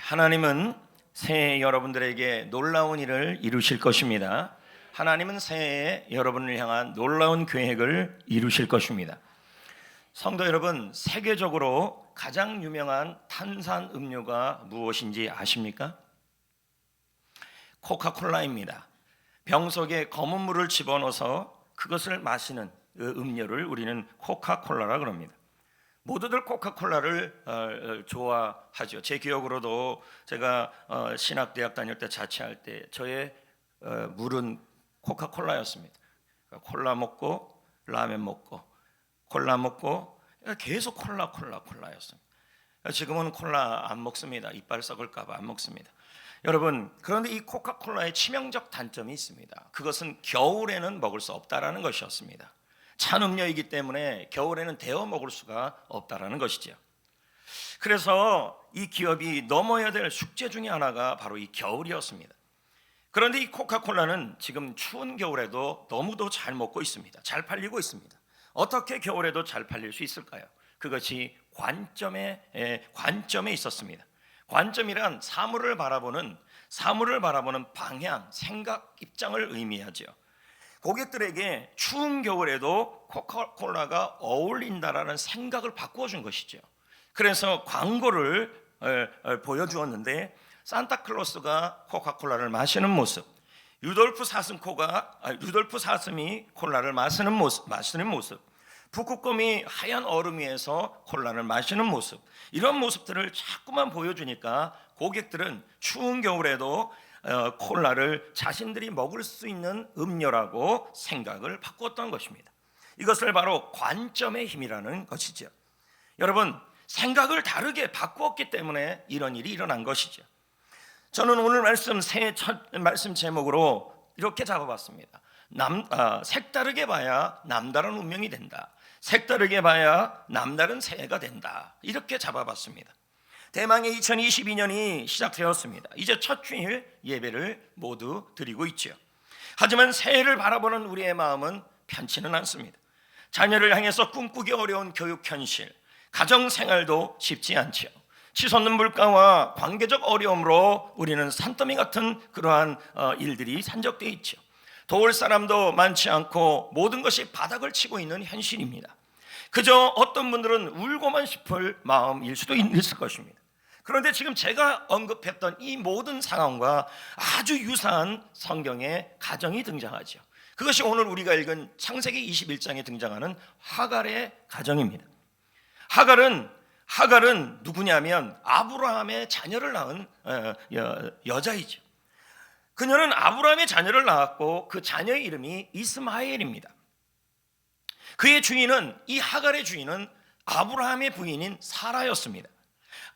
하나님은 새해 여러분들에게 놀라운 일을 이루실 것입니다. 하나님은 새해에 여러분을 향한 놀라운 계획을 이루실 것입니다. 성도 여러분, 세계적으로 가장 유명한 탄산 음료가 무엇인지 아십니까? 코카콜라입니다. 병 속에 검은 물을 집어넣어서 그것을 마시는 음료를 우리는 코카콜라라 그럽니다. 모두들 코카콜라를 좋아하죠. 제 기억으로도 제가 신학대학 다닐 때 자취할 때 저의 물은 코카콜라였습니다. 콜라 먹고 라면 먹고 콜라 먹고 계속 콜라였습니다. 지금은 콜라 안 먹습니다. 이빨 썩을까 봐 안 먹습니다. 여러분, 그런데 이 코카콜라의 치명적 단점이 있습니다. 그것은 겨울에는 먹을 수 없다라는 것이었습니다. 찬 음료이기 때문에 겨울에는 데워 먹을 수가 없다라는 것이죠. 그래서 이 기업이 넘어야 될 숙제 중에 하나가 바로 이 겨울이었습니다. 그런데 이 코카콜라는 지금 추운 겨울에도 너무도 잘 먹고 있습니다. 잘 팔리고 있습니다. 어떻게 겨울에도 잘 팔릴 수 있을까요? 그것이 관점에 있었습니다. 관점이란 사물을 바라보는 방향, 생각, 입장을 의미하죠. 고객들에게 추운 겨울에도 코카콜라가 어울린다라는 생각을 바꾸어 준 것이죠. 그래서 광고를 보여주었는데 산타클로스가 코카콜라를 마시는 모습, 루돌프 사슴이 콜라를 마시는 모습, 북극곰이 하얀 얼음 위에서 콜라를 마시는 모습, 이런 모습들을 자꾸만 보여주니까 고객들은 추운 겨울에도 콜라를 자신들이 먹을 수 있는 음료라고 생각을 바꾸었던 것입니다. 이것을 바로 관점의 힘이라는 것이죠. 여러분, 생각을 다르게 바꾸었기 때문에 이런 일이 일어난 것이죠. 저는 오늘 새해 첫 말씀 제목으로 이렇게 잡아봤습니다. 색다르게 봐야 남다른 운명이 된다. 색다르게 봐야 남다른 새해가 된다. 이렇게 잡아봤습니다. 대망의 2022년이 시작되었습니다. 이제 첫 주일 예배를 모두 드리고 있죠. 하지만 새해를 바라보는 우리의 마음은 편치는 않습니다. 자녀를 향해서 꿈꾸기 어려운 교육 현실, 가정 생활도 쉽지 않죠. 치솟는 물가와 관계적 어려움으로 우리는 산더미 같은 그러한 일들이 산적되어 있죠. 도울 사람도 많지 않고 모든 것이 바닥을 치고 있는 현실입니다. 그저 어떤 분들은 울고만 싶을 마음일 수도 있을 것입니다. 그런데 지금 제가 언급했던 이 모든 상황과 아주 유사한 성경의 가정이 등장하죠. 그것이 오늘 우리가 읽은 창세기 21장에 등장하는 하갈의 가정입니다. 하갈은 누구냐면 아브라함의 자녀를 낳은 여자이죠. 그녀는 아브라함의 자녀를 낳았고 그 자녀의 이름이 이스마엘입니다. 그의 주인은, 이 하갈의 주인은 아브라함의 부인인 사라였습니다.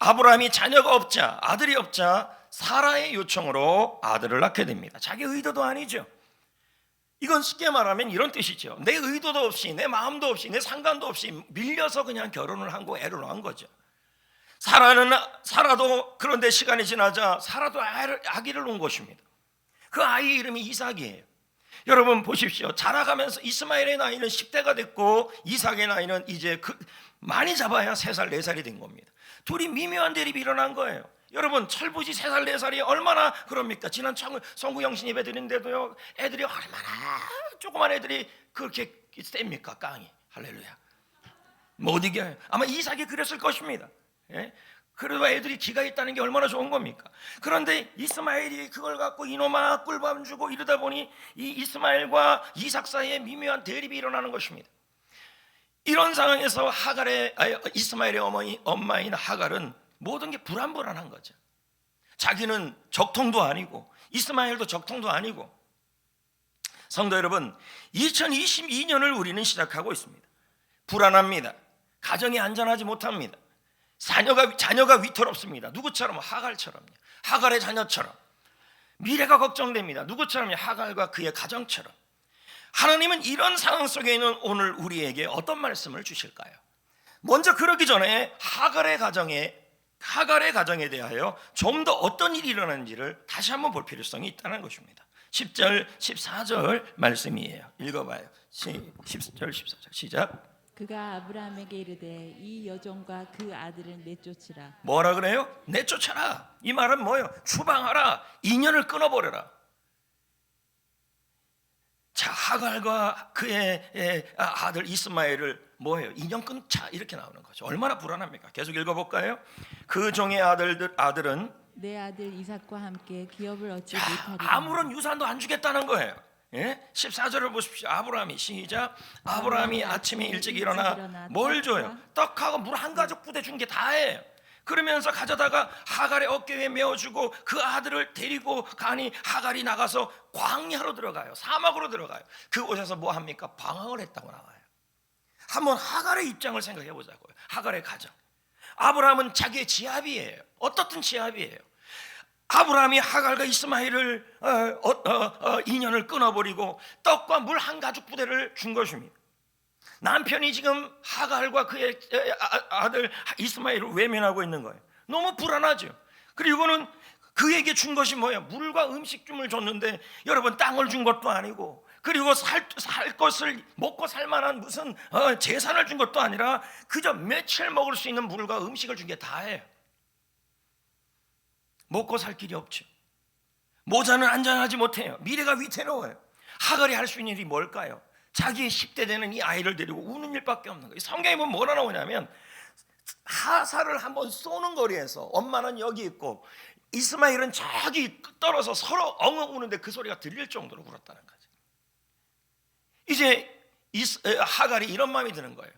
아브라함이 자녀가 없자, 아들이 없자 사라의 요청으로 아들을 낳게 됩니다. 자기 의도도 아니죠. 이건 쉽게 말하면 이런 뜻이죠. 내 의도도 없이, 내 마음도 없이, 내 상관도 없이 밀려서 그냥 결혼을 하고 애를 낳은 거죠. 사라도 그런데 시간이 지나자 사라도 아기를 낳은 것입니다. 그 아이의 이름이 이삭이에요. 여러분 보십시오. 자라가면서 이스마엘의 나이는 10대가 됐고 이삭의 나이는 이제 많이 잡아야 3살, 4살이 된 겁니다. 둘이 미묘한 대립이 일어난 거예요. 여러분, 철부지 3살, 4살이 얼마나 그럽니까? 지난 성구영신 예배 드리는데도요, 애들이 얼마나 조그만 애들이 그렇게 셉니까? 깡이. 할렐루야. 못 이겨요. 아마 이삭이 그랬을 것입니다. 예? 그래도 애들이 기가 있다는 게 얼마나 좋은 겁니까? 그런데 이스마엘이 그걸 갖고 이놈아 꿀밤 주고 이러다 보니 이 이스마엘과 이삭 사이에 미묘한 대립이 일어나는 것입니다. 이런 상황에서 이스마엘의 엄마인 하갈은 모든 게 불안불안한 거죠. 자기는 적통도 아니고 이스마엘도 적통도 아니고. 성도 여러분, 2022년을 우리는 시작하고 있습니다. 불안합니다. 가정이 안전하지 못합니다. 자녀가 위태롭습니다. 누구처럼? 하갈처럼요. 하갈의 자녀처럼. 미래가 걱정됩니다. 누구처럼요? 하갈과 그의 가정처럼. 하나님은 이런 상황 속에 있는 오늘 우리에게 어떤 말씀을 주실까요? 먼저 그러기 전에 하갈의 가정에 대하여 좀 더 어떤 일이 일어나는지를 다시 한번 볼 필요성이 있다는 것입니다. 10절, 14절 말씀이에요. 읽어봐요. 10절, 14절 시작. 그가 아브라함에게 이르되 이 여종과 그 아들을 내쫓으라. 뭐라 그래요? 내쫓아라. 이 말은 뭐예요? 추방하라, 인연을 끊어버려라. 자, 하갈과 그의 아들 이스마엘을 뭐예요? 인연 끊자, 이렇게 나오는 거죠. 얼마나 불안합니까? 계속 읽어볼까요? 그 종의 아들은 내 아들 이삭과 함께 기업을 얻지 못하리라. 아무런 유산도 안 주겠다는 거예요. 14절을 보십시오. 아브라함이 시작. 아브라함이 아침에 일찍 일어나 뭘 줘요? 떡하고 물 한 가죽 부대 준 게 다예요. 그러면서 가져다가 하갈의 어깨에 메어주고 그 아들을 데리고 가니 하갈이 나가서 광야로 들어가요. 사막으로 들어가요. 그곳에서 뭐 합니까? 방황을 했다고 나와요. 한번 하갈의 입장을 생각해 보자고요. 하갈의 가정. 아브라함은 자기의 지압이에요. 어떻든 지압이에요. 아브라함이 하갈과 이스마엘을 인연을 끊어버리고 떡과 물 한 가죽 부대를 준 것입니다. 남편이 지금 하갈과 그의 아들 이스마엘을 외면하고 있는 거예요. 너무 불안하죠. 그리고는 그에게 준 것이 뭐예요? 물과 음식쯤을 줬는데 여러분, 땅을 준 것도 아니고, 그리고 살 것을 먹고 살 만한 무슨 재산을 준 것도 아니라 그저 며칠 먹을 수 있는 물과 음식을 준 게 다예요. 먹고 살 길이 없죠. 모자는 안전하지 못해요. 미래가 위태로워요. 하갈이 할 수 있는 일이 뭘까요? 자기의 10대 되는 이 아이를 데리고 우는 일밖에 없는 거예요. 성경에 보면 뭐라 나오냐면, 하살을 한번 쏘는 거리에서 엄마는 여기 있고 이스마엘은 저기 떨어서 서로 엉엉 우는데 그 소리가 들릴 정도로 울었다는 거죠. 이제 하갈이 이런 마음이 드는 거예요.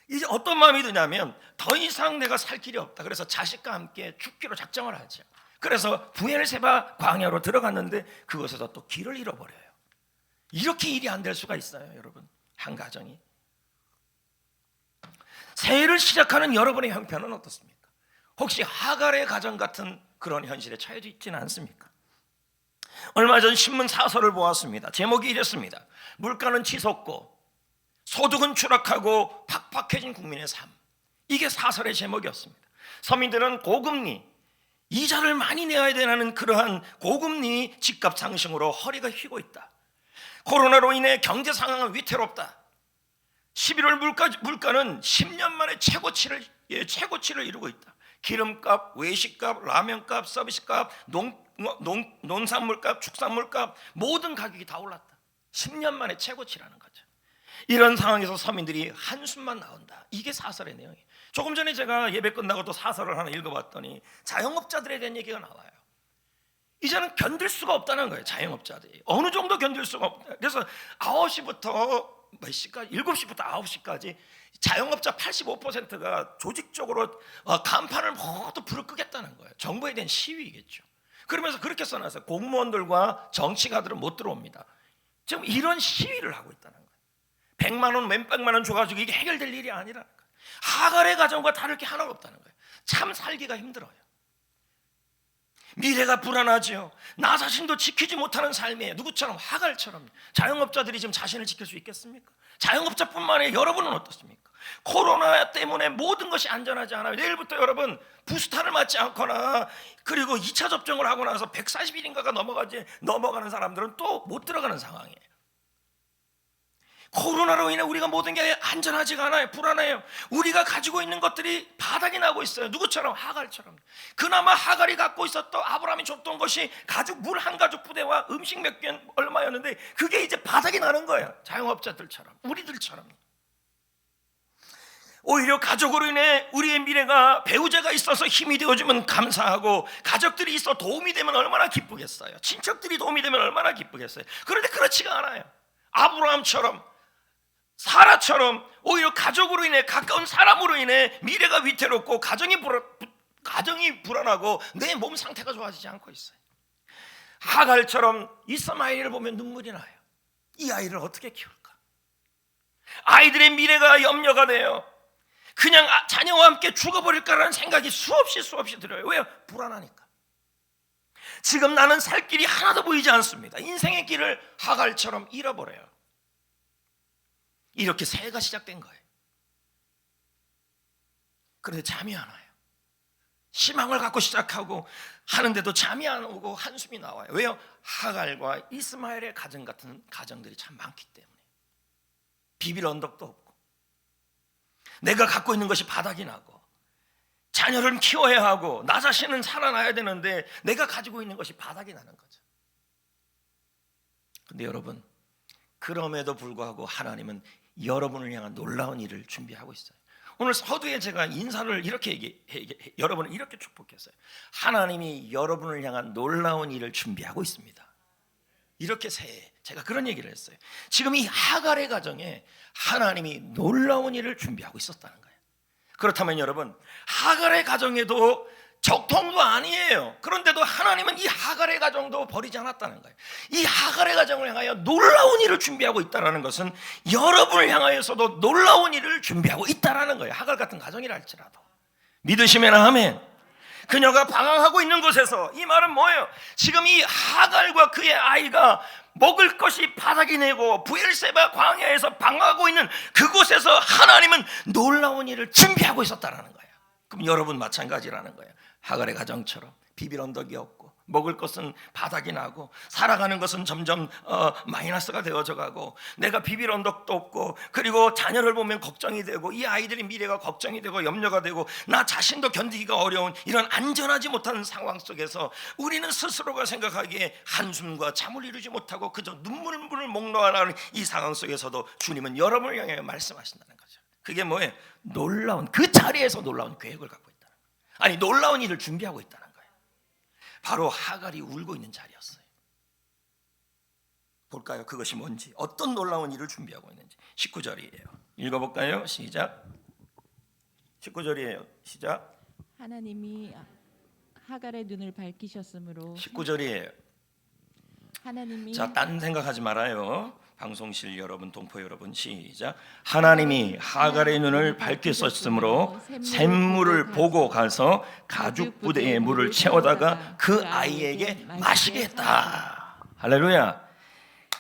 이제 어떤 마음이 드냐면, 더 이상 내가 살 길이 없다. 그래서 자식과 함께 죽기로 작정을 하죠. 그래서 부엘세바 광야로 들어갔는데 그곳에서 또 길을 잃어버려요. 이렇게 일이 안 될 수가 있어요, 여러분. 한 가정이. 새해를 시작하는 여러분의 형편은 어떻습니까? 혹시 하갈의 가정 같은 그런 현실에 처해져 있지는 않습니까? 얼마 전 신문 사설을 보았습니다. 제목이 이랬습니다. 물가는 치솟고 소득은 추락하고 팍팍해진 국민의 삶. 이게 사설의 제목이었습니다. 서민들은 고금리, 이자를 많이 내야 되는 그러한 고금리 집값 상승으로 허리가 휘고 있다. 코로나로 인해 경제 상황은 위태롭다. 11월 물가는 10년 만에 최고치를 이루고 있다. 기름값, 외식값, 라면값, 서비스값, 농산물값, 축산물값, 모든 가격이 다 올랐다. 10년 만에 최고치라는 거죠. 이런 상황에서 서민들이 한숨만 나온다. 이게 사설의 내용이에요. 조금 전에 제가 예배 끝나고 또 사설을 하나 읽어봤더니 자영업자들에 대한 얘기가 나와요. 이제는 견딜 수가 없다는 거예요. 자영업자들이 어느 정도 견딜 수가 없다. 그래서 9시부터 몇 시까지, 7시부터 9시까지 자영업자 85%가 조직적으로 간판을 모두 불을 끄겠다는 거예요. 정부에 대한 시위겠죠. 그러면서 그렇게 써놨어요. 공무원들과 정치가들은 못 들어옵니다. 지금 이런 시위를 하고 있다는 거예요. 100만 원, 몇백만 원 줘가지고 이게 해결될 일이 아니라는 거예요. 하갈의 가정과 다를 게 하나가 없다는 거예요. 참 살기가 힘들어요. 미래가 불안하죠. 나 자신도 지키지 못하는 삶이에요. 누구처럼? 하갈처럼. 자영업자들이 지금 자신을 지킬 수 있겠습니까? 자영업자뿐만 아니라 여러분은 어떻습니까? 코로나 때문에 모든 것이 안전하지 않아요. 내일부터 여러분 부스타를 맞지 않거나 그리고 2차 접종을 하고 나서 140일인가가 넘어가는 사람들은 또 못 들어가는 상황이에요. 코로나로 인해 우리가 모든 게 안전하지가 않아요. 불안해요. 우리가 가지고 있는 것들이 바닥이 나고 있어요. 누구처럼? 하갈처럼. 그나마 하갈이 갖고 있었던, 아브라함이 줬던 것이 물 한 가죽 부대와 음식 몇 개 얼마였는데 그게 이제 바닥이 나는 거예요. 자영업자들처럼, 우리들처럼. 오히려 가족으로 인해 우리의 미래가, 배우자가 있어서 힘이 되어주면 감사하고, 가족들이 있어 도움이 되면 얼마나 기쁘겠어요. 친척들이 도움이 되면 얼마나 기쁘겠어요. 그런데 그렇지가 않아요. 아브라함처럼, 사라처럼 오히려 가족으로 인해, 가까운 사람으로 인해 미래가 위태롭고 가정이 불안하고 내 몸 상태가 좋아지지 않고 있어요. 하갈처럼 이스마엘을 보면 눈물이 나요. 이 아이를 어떻게 키울까? 아이들의 미래가 염려가 돼요. 그냥 자녀와 함께 죽어버릴까라는 생각이 수없이 들어요. 왜요? 불안하니까. 지금 나는 살 길이 하나도 보이지 않습니다. 인생의 길을 하갈처럼 잃어버려요. 이렇게 새해가 시작된 거예요. 그런데 잠이 안 와요. 희망을 갖고 시작하고 하는데도 잠이 안 오고 한숨이 나와요. 왜요? 하갈과 이스마엘의 가정 같은 가정들이 참 많기 때문에. 비빌 언덕도 없고, 내가 갖고 있는 것이 바닥이 나고, 자녀를 키워야 하고 나 자신은 살아나야 되는데 내가 가지고 있는 것이 바닥이 나는 거죠. 근데 여러분, 그럼에도 불구하고 하나님은 여러분을 향한 놀라운 일을 준비하고 있어요. 오늘 서두에 제가 인사를 이렇게 여러분을 이렇게 축복했어요. 하나님이 여러분을 향한 놀라운 일을 준비하고 있습니다. 이렇게 새해 제가 그런 얘기를 했어요. 지금 이 하갈의 가정에 하나님이 놀라운 일을 준비하고 있었다는 거예요. 그렇다면 여러분, 하갈의 가정에도 적통도 아니에요. 그런데도 하나님은 이 하갈의 가정도 버리지 않았다는 거예요. 이 하갈의 가정을 향하여 놀라운 일을 준비하고 있다는 것은 여러분을 향하여서도 놀라운 일을 준비하고 있다는 거예요. 하갈 같은 가정이라 할지라도. 믿으시면 아멘. 그녀가 방황하고 있는 곳에서, 이 말은 뭐예요? 지금 이 하갈과 그의 아이가 먹을 것이 바닥이 내고 브엘세바 광야에서 방황하고 있는 그곳에서 하나님은 놀라운 일을 준비하고 있었다는 거예요. 그럼 여러분 마찬가지라는 거예요. 하갈의 가정처럼 비빌 언덕이 없고 먹을 것은 바닥이 나고 살아가는 것은 점점 마이너스가 되어져 가고 내가 비빌 언덕도 없고 그리고 자녀를 보면 걱정이 되고 이 아이들의 미래가 걱정이 되고 염려가 되고 나 자신도 견디기가 어려운 이런 안전하지 못한 상황 속에서 우리는 스스로가 생각하기에 한숨과 잠을 이루지 못하고 그저 눈물을 목놓아나는 이 상황 속에서도 주님은 여러분을 향해 말씀하신다는 거죠. 그게 뭐예요? 놀라운, 그 자리에서 놀라운 계획을 갖고 있다는 거예요. 아니, 놀라운 일을 준비하고 있다는 거예요. 바로 하갈이 울고 있는 자리였어요. 볼까요? 그것이 뭔지, 어떤 놀라운 일을 준비하고 있는지. 19절이에요. 읽어볼까요? 시작. 19절이에요. 시작. 하나님이 하갈의 눈을 밝히셨으므로 19절이에요. 하나님이 자, 딴 생각하지 말아요. 방송실 여러분, 동포 여러분, 시작. 하나님이 하갈의 눈을 밝히셨으므로 샘물을 보고 가서 가죽 부대에 물을 채워다가 그 아이에게 마시게 했다. 할렐루야.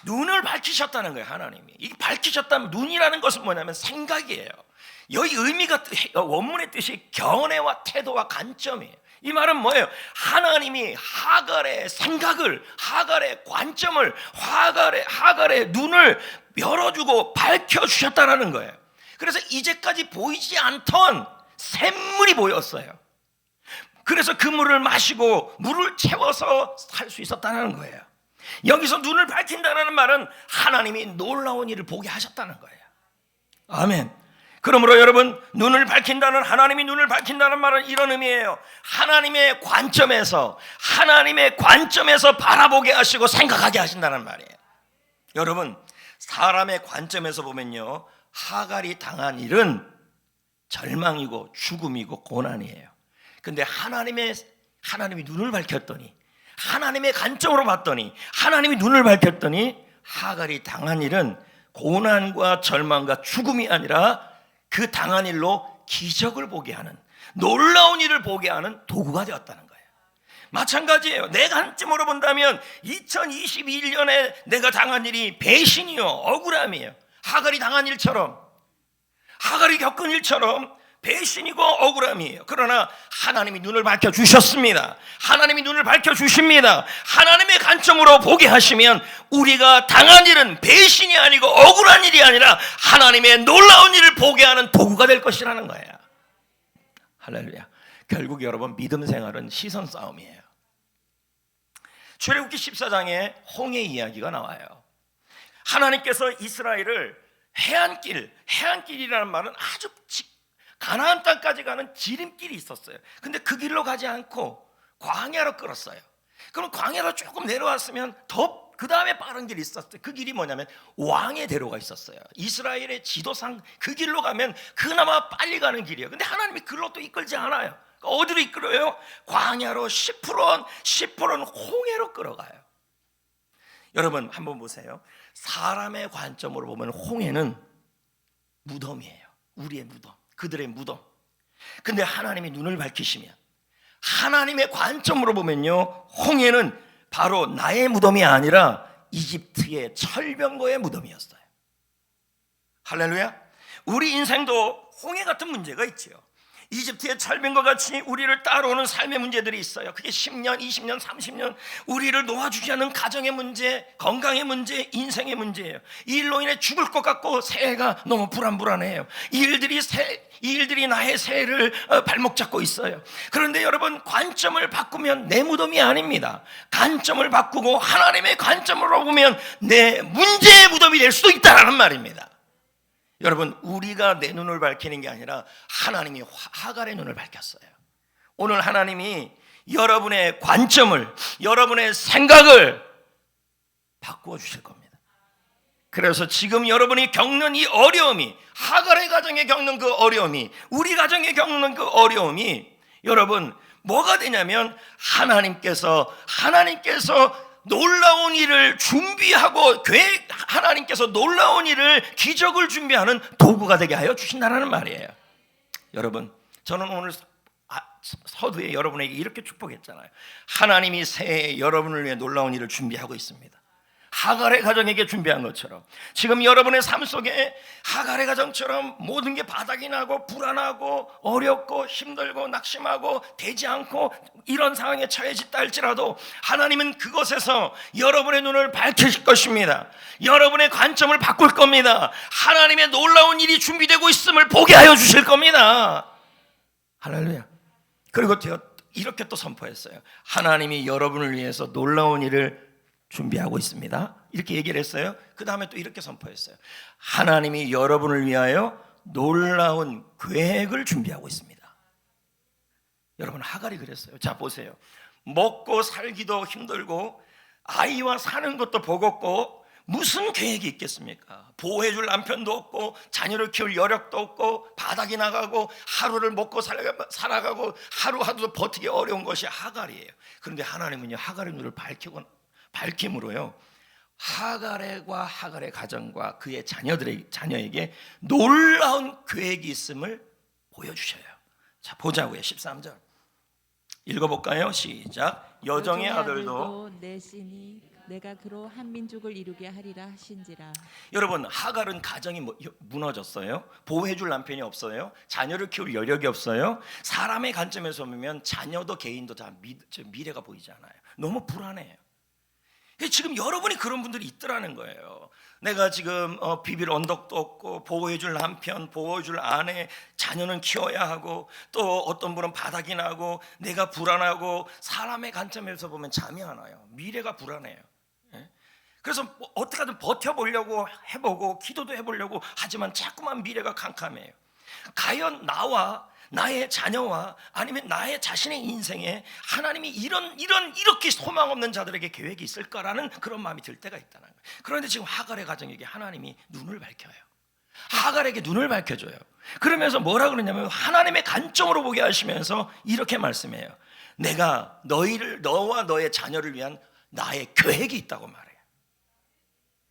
눈을 밝히셨다는 거예요. 하나님이. 이 밝히셨다면, 눈이라는 것은 뭐냐면 생각이에요. 여기 의미가, 원문의 뜻이 견해와 태도와 관점이에요. 이 말은 뭐예요? 하나님이 하갈의 생각을, 하갈의 관점을, 하갈의 눈을 열어주고 밝혀주셨다는 거예요. 그래서 이제까지 보이지 않던 샘물이 보였어요. 그래서 그 물을 마시고 물을 채워서 살 수 있었다는 거예요. 여기서 눈을 밝힌다는 말은 하나님이 놀라운 일을 보게 하셨다는 거예요. 아멘. 그러므로 여러분, 눈을 밝힌다는, 하나님이 눈을 밝힌다는 말은 이런 의미예요. 하나님의 관점에서 바라보게 하시고 생각하게 하신다는 말이에요. 여러분, 사람의 관점에서 보면요, 하갈이 당한 일은 절망이고 죽음이고 고난이에요. 근데 하나님이 눈을 밝혔더니, 하나님의 관점으로 봤더니, 하나님이 눈을 밝혔더니 하갈이 당한 일은 고난과 절망과 죽음이 아니라 그 당한 일로 기적을 보게 하는, 놀라운 일을 보게 하는 도구가 되었다는 거예요. 마찬가지예요. 내가 한쯤으로 본다면 2021년에 내가 당한 일이 배신이요, 억울함이에요. 하갈이 당한 일처럼, 하갈이 겪은 일처럼 배신이고 억울함이에요. 그러나 하나님이 눈을 밝혀주셨습니다. 하나님이 눈을 밝혀주십니다. 하나님의 관점으로 보게 하시면 우리가 당한 일은 배신이 아니고 억울한 일이 아니라 하나님의 놀라운 일을 보게 하는 도구가 될 것이라는 거예요. 할렐루야. 결국 여러분, 믿음 생활은 시선 싸움이에요. 출애굽기 14장에 홍해 이야기가 나와요. 하나님께서 이스라엘을 해안길이라는 말은 아주 가나안 땅까지 가는 지름길이 있었어요. 근데 그 길로 가지 않고 광야로 끌었어요. 그럼 광야로 조금 내려왔으면 더 그 다음에 빠른 길이 있었어요. 그 길이 뭐냐면 왕의 대로가 있었어요. 이스라엘의 지도상 그 길로 가면 그나마 빨리 가는 길이에요. 근데 하나님이 그걸로 또 이끌지 않아요. 어디로 이끌어요? 광야로 10%는 홍해로 끌어가요. 여러분 한번 보세요. 사람의 관점으로 보면 홍해는 무덤이에요. 우리의 무덤, 그들의 무덤. 근데 하나님이 눈을 밝히시면, 하나님의 관점으로 보면요, 홍해는 바로 나의 무덤이 아니라 이집트의 철병거의 무덤이었어요. 할렐루야. 우리 인생도 홍해 같은 문제가 있지요. 이집트의 철병과 같이 우리를 따라오는 삶의 문제들이 있어요. 그게 10년, 20년, 30년 우리를 놓아주지 않는 가정의 문제, 건강의 문제, 인생의 문제예요. 이 일로 인해 죽을 것 같고 새해가 너무 불안해요. 이 일들이 나의 새해를 발목 잡고 있어요. 그런데 여러분, 관점을 바꾸면 내 무덤이 아닙니다. 관점을 바꾸고 하나님의 관점으로 보면 내 문제의 무덤이 될 수도 있다는 말입니다. 여러분, 우리가 내 눈을 밝히는 게 아니라 하나님이 하갈의 눈을 밝혔어요. 오늘 하나님이 여러분의 관점을, 여러분의 생각을 바꾸어 주실 겁니다. 그래서 지금 여러분이 겪는 이 어려움이, 하갈의 가정에 겪는 그 어려움이, 우리 가정에 겪는 그 어려움이 여러분 뭐가 되냐면 하나님께서 놀라운 일을 준비하고 하나님께서 놀라운 일을, 기적을 준비하는 도구가 되게 하여 주신다는 말이에요. 여러분, 저는 오늘 서두에 여러분에게 이렇게 축복했잖아요. 하나님이 새해에 여러분을 위해 놀라운 일을 준비하고 있습니다. 하갈의 가정에게 준비한 것처럼 지금 여러분의 삶 속에 하갈의 가정처럼 모든 게 바닥이 나고 불안하고 어렵고 힘들고 낙심하고 되지 않고 이런 상황에 처해졌다 할지라도 하나님은 그것에서 여러분의 눈을 밝히실 것입니다. 여러분의 관점을 바꿀 겁니다. 하나님의 놀라운 일이 준비되고 있음을 보게 하여 주실 겁니다. 할렐루야. 그리고 이렇게 또 선포했어요. 하나님이 여러분을 위해서 놀라운 일을 준비하고 있습니다. 이렇게 얘기를 했어요. 그 다음에 또 이렇게 선포했어요. 하나님이 여러분을 위하여 놀라운 계획을 준비하고 있습니다. 여러분, 하갈이 그랬어요. 자, 보세요. 먹고 살기도 힘들고 아이와 사는 것도 버겁고 무슨 계획이 있겠습니까? 보호해줄 남편도 없고 자녀를 키울 여력도 없고 바닥이 나가고 하루를 먹고 살아가고 하루하루도 버티기 어려운 것이 하갈이에요. 그런데 하나님은요, 하갈의 눈을 밝힘으로요, 하갈의 가정과 그의 자녀에게 놀라운 계획이 있음을 보여주셔요. 자, 보자고요. 13절 읽어볼까요? 시작. 여정의 아들도 내 씨니 내가 그로 한 민족을 이루게 하리라 하신지라. 여러분, 하갈은 가정이 무너졌어요. 보호해줄 남편이 없어요. 자녀를 키울 여력이 없어요. 사람의 관점에서 보면 자녀도 개인도 다 미래가 보이지 않아요. 너무 불안해요. 지금 여러분이 그런 분들이 있더라는 거예요. 내가 지금 비빌 언덕도 없고 보호해줄 남편, 보호해줄 아내, 자녀는 키워야 하고 또 어떤 분은 바닥이 나고 내가 불안하고 사람의 관점에서 보면 잠이 안 와요. 미래가 불안해요. 그래서 어떻게든 버텨보려고 해보고 기도도 해보려고 하지만 자꾸만 미래가 캄캄해요. 과연 나와 나의 자녀와 아니면 나의 자신의 인생에 하나님이 이렇게 소망 없는 자들에게 계획이 있을까라는 그런 마음이 들 때가 있다는 거예요. 그런데 지금 하갈의 가정에게 하나님이 눈을 밝혀요. 하갈에게 눈을 밝혀줘요. 그러면서 뭐라 그러냐면 하나님의 관점으로 보게 하시면서 이렇게 말씀해요. 내가 너와 너의 자녀를 위한 나의 계획이 있다고 말해요.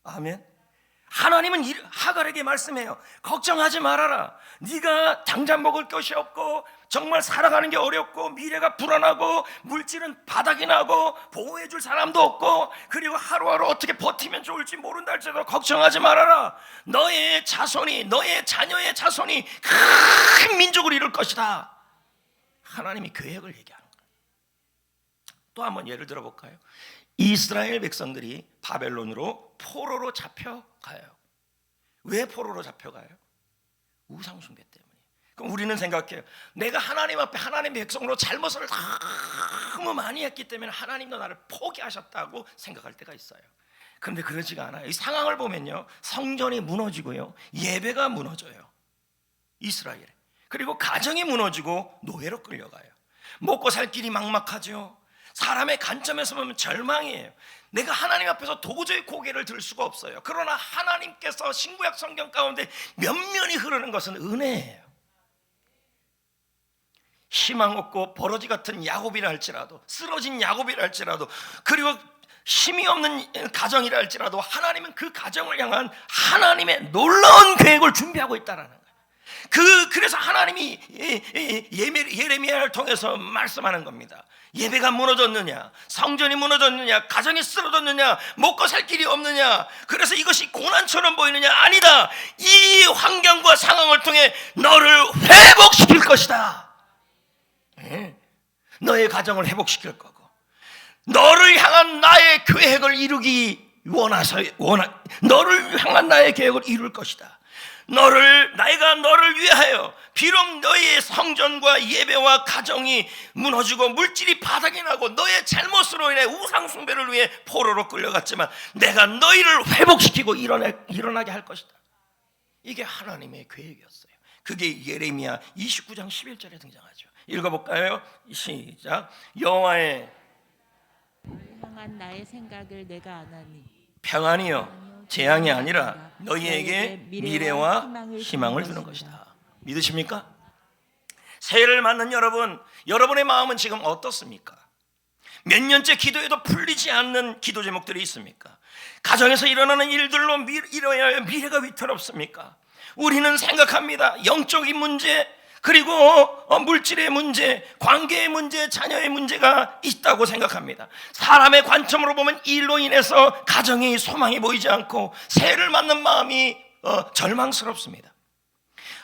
아멘. 하나님은 하갈에게 말씀해요. 걱정하지 말아라. 네가 당장 먹을 것이 없고 정말 살아가는 게 어렵고 미래가 불안하고 물질은 바닥이 나고 보호해줄 사람도 없고 그리고 하루하루 어떻게 버티면 좋을지 모른다 할지라도 걱정하지 말아라. 너의 자손이, 너의 자녀의 자손이 큰 민족을 이룰 것이다. 하나님이 계획을 얘기하는 거예요. 또 한번 예를 들어볼까요? 이스라엘 백성들이 바벨론으로 포로로 잡혀가요. 왜 포로로 잡혀가요? 우상숭배 때문에. 그럼 우리는 생각해요. 내가 하나님 앞에 하나님의 백성으로 잘못을 너무 많이 했기 때문에 하나님도 나를 포기하셨다고 생각할 때가 있어요. 그런데 그러지가 않아요. 이 상황을 보면요, 성전이 무너지고요, 예배가 무너져요. 이스라엘에. 그리고 가정이 무너지고 노예로 끌려가요. 먹고 살 길이 막막하죠. 사람의 관점에서 보면 절망이에요. 내가 하나님 앞에서 도저히 고개를 들 수가 없어요. 그러나 하나님께서 신구약 성경 가운데 면면이 흐르는 것은 은혜예요. 희망 없고 버러지 같은 야곱이라 할지라도, 쓰러진 야곱이라 할지라도, 그리고 힘이 없는 가정이라 할지라도 하나님은 그 가정을 향한 하나님의 놀라운 계획을 준비하고 있다는 거예요. 그래서 하나님이 예레미야를 통해서 말씀하는 겁니다. 예배가 무너졌느냐, 성전이 무너졌느냐, 가정이 쓰러졌느냐, 먹고 살 길이 없느냐, 그래서 이것이 고난처럼 보이느냐? 아니다. 이 환경과 상황을 통해 너를 회복시킬 것이다. 너의 가정을 회복시킬 거고, 너를 향한 나의 계획을 이루기 너를 향한 나의 계획을 이룰 것이다. 내가 너를 위하여, 비록 너의 성전과 예배와 가정이 무너지고 물질이 바닥이 나고 너의 잘못으로 인해 우상 숭배를 위해 포로로 끌려갔지만 내가 너희를 회복시키고 일어나게 할 것이다. 이게 하나님의 계획이었어요. 그게 예레미야 29장 11절에 등장하죠. 읽어볼까요? 시작. 여호와의 향한 나의 생각을 내가 아나니 평안이요 재앙이 아니라 너희에게 미래와 희망을 주는 것이다. 믿으십니까? 새해를 맞는 여러분의 마음은 지금 어떻습니까? 몇 년째 기도해도 풀리지 않는 기도 제목들이 있습니까? 가정에서 일어나는 일들로 이뤄야 미래가 위태롭습니까? 우리는 생각합니다. 영적인 문제, 그리고 물질의 문제, 관계의 문제, 자녀의 문제가 있다고 생각합니다. 사람의 관점으로 보면 이 일로 인해서 가정이 소망이 보이지 않고 새해를 맞는 마음이 절망스럽습니다.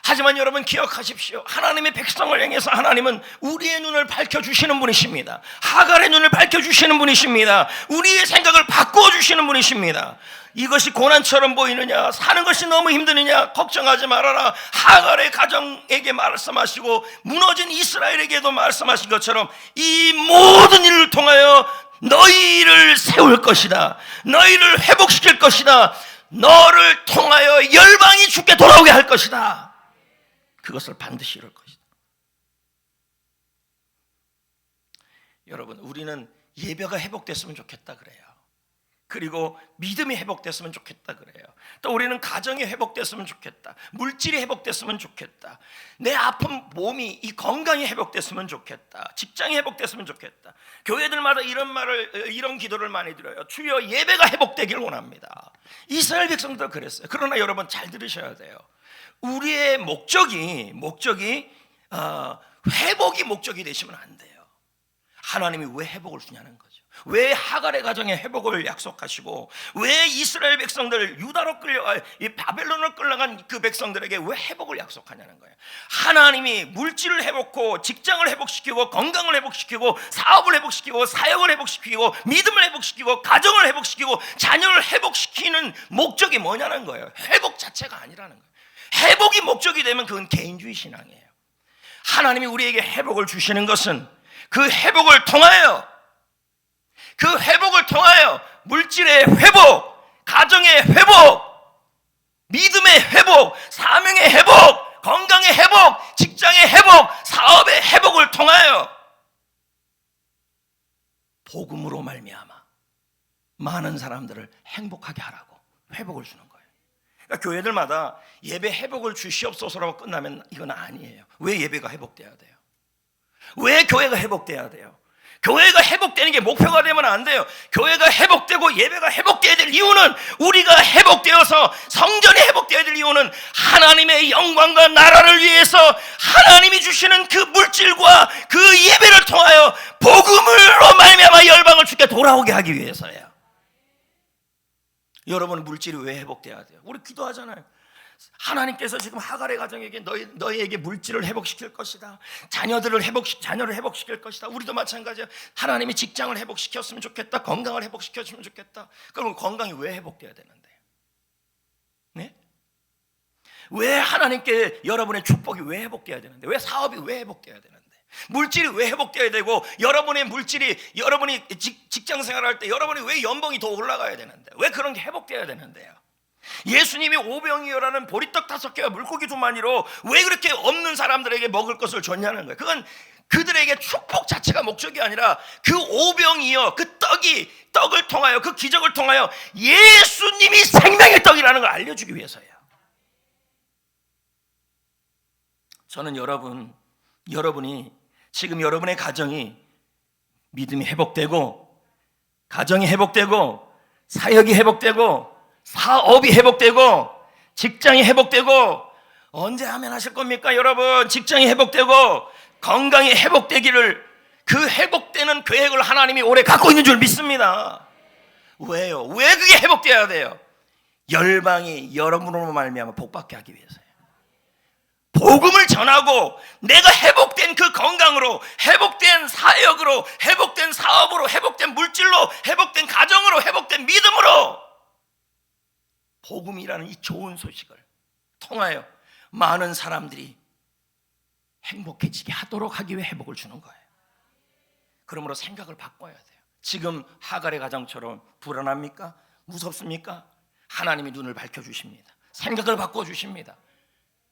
하지만 여러분 기억하십시오. 하나님의 백성을 향해서 하나님은 우리의 눈을 밝혀주시는 분이십니다. 하갈의 눈을 밝혀주시는 분이십니다. 우리의 생각을 바꾸어주시는 분이십니다. 이것이 고난처럼 보이느냐, 사는 것이 너무 힘드느냐, 걱정하지 말아라. 하갈의 가정에게 말씀하시고 무너진 이스라엘에게도 말씀하신 것처럼 이 모든 일을 통하여 너희를 세울 것이다. 너희를 회복시킬 것이다. 너를 통하여 열방이 주께 돌아오게 할 것이다. 그것을 반드시 이룰 것이다. 여러분, 우리는 예배가 회복됐으면 좋겠다 그래요. 그리고 믿음이 회복됐으면 좋겠다 그래요. 또 우리는 가정이 회복됐으면 좋겠다. 물질이 회복됐으면 좋겠다. 내 아픈 몸이, 이 건강이 회복됐으면 좋겠다. 직장이 회복됐으면 좋겠다. 교회들마다 이런 기도를 많이 드려요. 주여 예배가 회복되길 원합니다. 이스라엘 백성도 그랬어요. 그러나 여러분 잘 들으셔야 돼요. 우리의 목적이 회복이 목적이 되시면 안 돼요. 하나님이 왜 회복을 주냐는 거죠. 왜 하갈의 가정에 회복을 약속하시고 왜 이스라엘 백성들 유다로 끌려가 바벨론으로 끌려간 그 백성들에게 왜 회복을 약속하냐는 거예요. 하나님이 물질을 회복하고 직장을 회복시키고 건강을 회복시키고 사업을 회복시키고 사역을 회복시키고 믿음을 회복시키고 가정을 회복시키고 자녀를 회복시키는 목적이 뭐냐는 거예요. 회복 자체가 아니라는 거예요. 회복이 목적이 되면 그건 개인주의 신앙이에요. 하나님이 우리에게 회복을 주시는 것은 그 회복을 통하여 물질의 회복, 가정의 회복, 믿음의 회복, 사명의 회복, 건강의 회복, 직장의 회복, 사업의 회복을 통하여 복음으로 말미암아 많은 사람들을 행복하게 하라고 회복을 주는 거예요. 그러니까 교회들마다 예배 회복을 주시옵소서라고 끝나면 이건 아니에요. 왜 예배가 회복돼야 돼요? 왜 교회가 회복돼야 돼요? 교회가 회복되는 게 목표가 되면 안 돼요. 교회가 회복되고 예배가 회복돼야 될 이유는, 우리가 회복되어서 성전이 회복돼야 될 이유는 하나님의 영광과 나라를 위해서 하나님이 주시는 그 물질과 그 예배를 통하여 복음으로 말미암아 열방을 주께 돌아오게 하기 위해서예요. 여러분, 물질이 왜 회복돼야 돼요? 우리 기도하잖아요. 하나님께서 지금 하갈의 가정에게 너희에게 물질을 회복시킬 것이다. 자녀를 회복시킬 것이다. 우리도 마찬가지야. 하나님이 직장을 회복시켰으면 좋겠다. 건강을 회복시켰으면 좋겠다. 그럼 건강이 왜 회복돼야 되는데? 네? 왜 하나님께 여러분의 축복이 왜 회복돼야 되는데? 왜 사업이 왜 회복돼야 되는데? 물질이 왜 회복돼야 되고, 여러분이 직장 생활할 때 여러분이 왜 연봉이 더 올라가야 되는데? 왜 그런 게 회복돼야 되는데요? 예수님이 오병이어라는 보리떡 5개와 물고기 2마리로 왜 그렇게 없는 사람들에게 먹을 것을 줬냐는 거예요. 그건 그들에게 축복 자체가 목적이 아니라 그 오병이어, 그 떡을 통하여, 그 기적을 통하여 예수님이 생명의 떡이라는 걸 알려주기 위해서예요. 저는 여러분이 지금 여러분의 가정이 믿음이 회복되고, 가정이 회복되고, 사역이 회복되고, 사업이 회복되고, 직장이 회복되고, 언제 하면 하실 겁니까? 여러분, 직장이 회복되고 건강이 회복되기를, 그 회복되는 계획을 하나님이 오래 갖고 있는 줄 믿습니다. 왜요? 왜 그게 회복되어야 돼요? 열방이 여러분으로 말미암아 복받게 하기 위해서예요. 복음을 전하고 내가 회복된 그 건강으로, 회복된 사역으로, 회복된 사업으로, 회복된 물질로, 회복된 가정으로, 회복된 믿음으로 복음이라는 이 좋은 소식을 통하여 많은 사람들이 행복해지게 하도록 하기 위해 회복을 주는 거예요. 그러므로 생각을 바꿔야 돼요. 지금 하갈의 가정처럼 불안합니까? 무섭습니까? 하나님이 눈을 밝혀주십니다. 생각을 바꿔주십니다.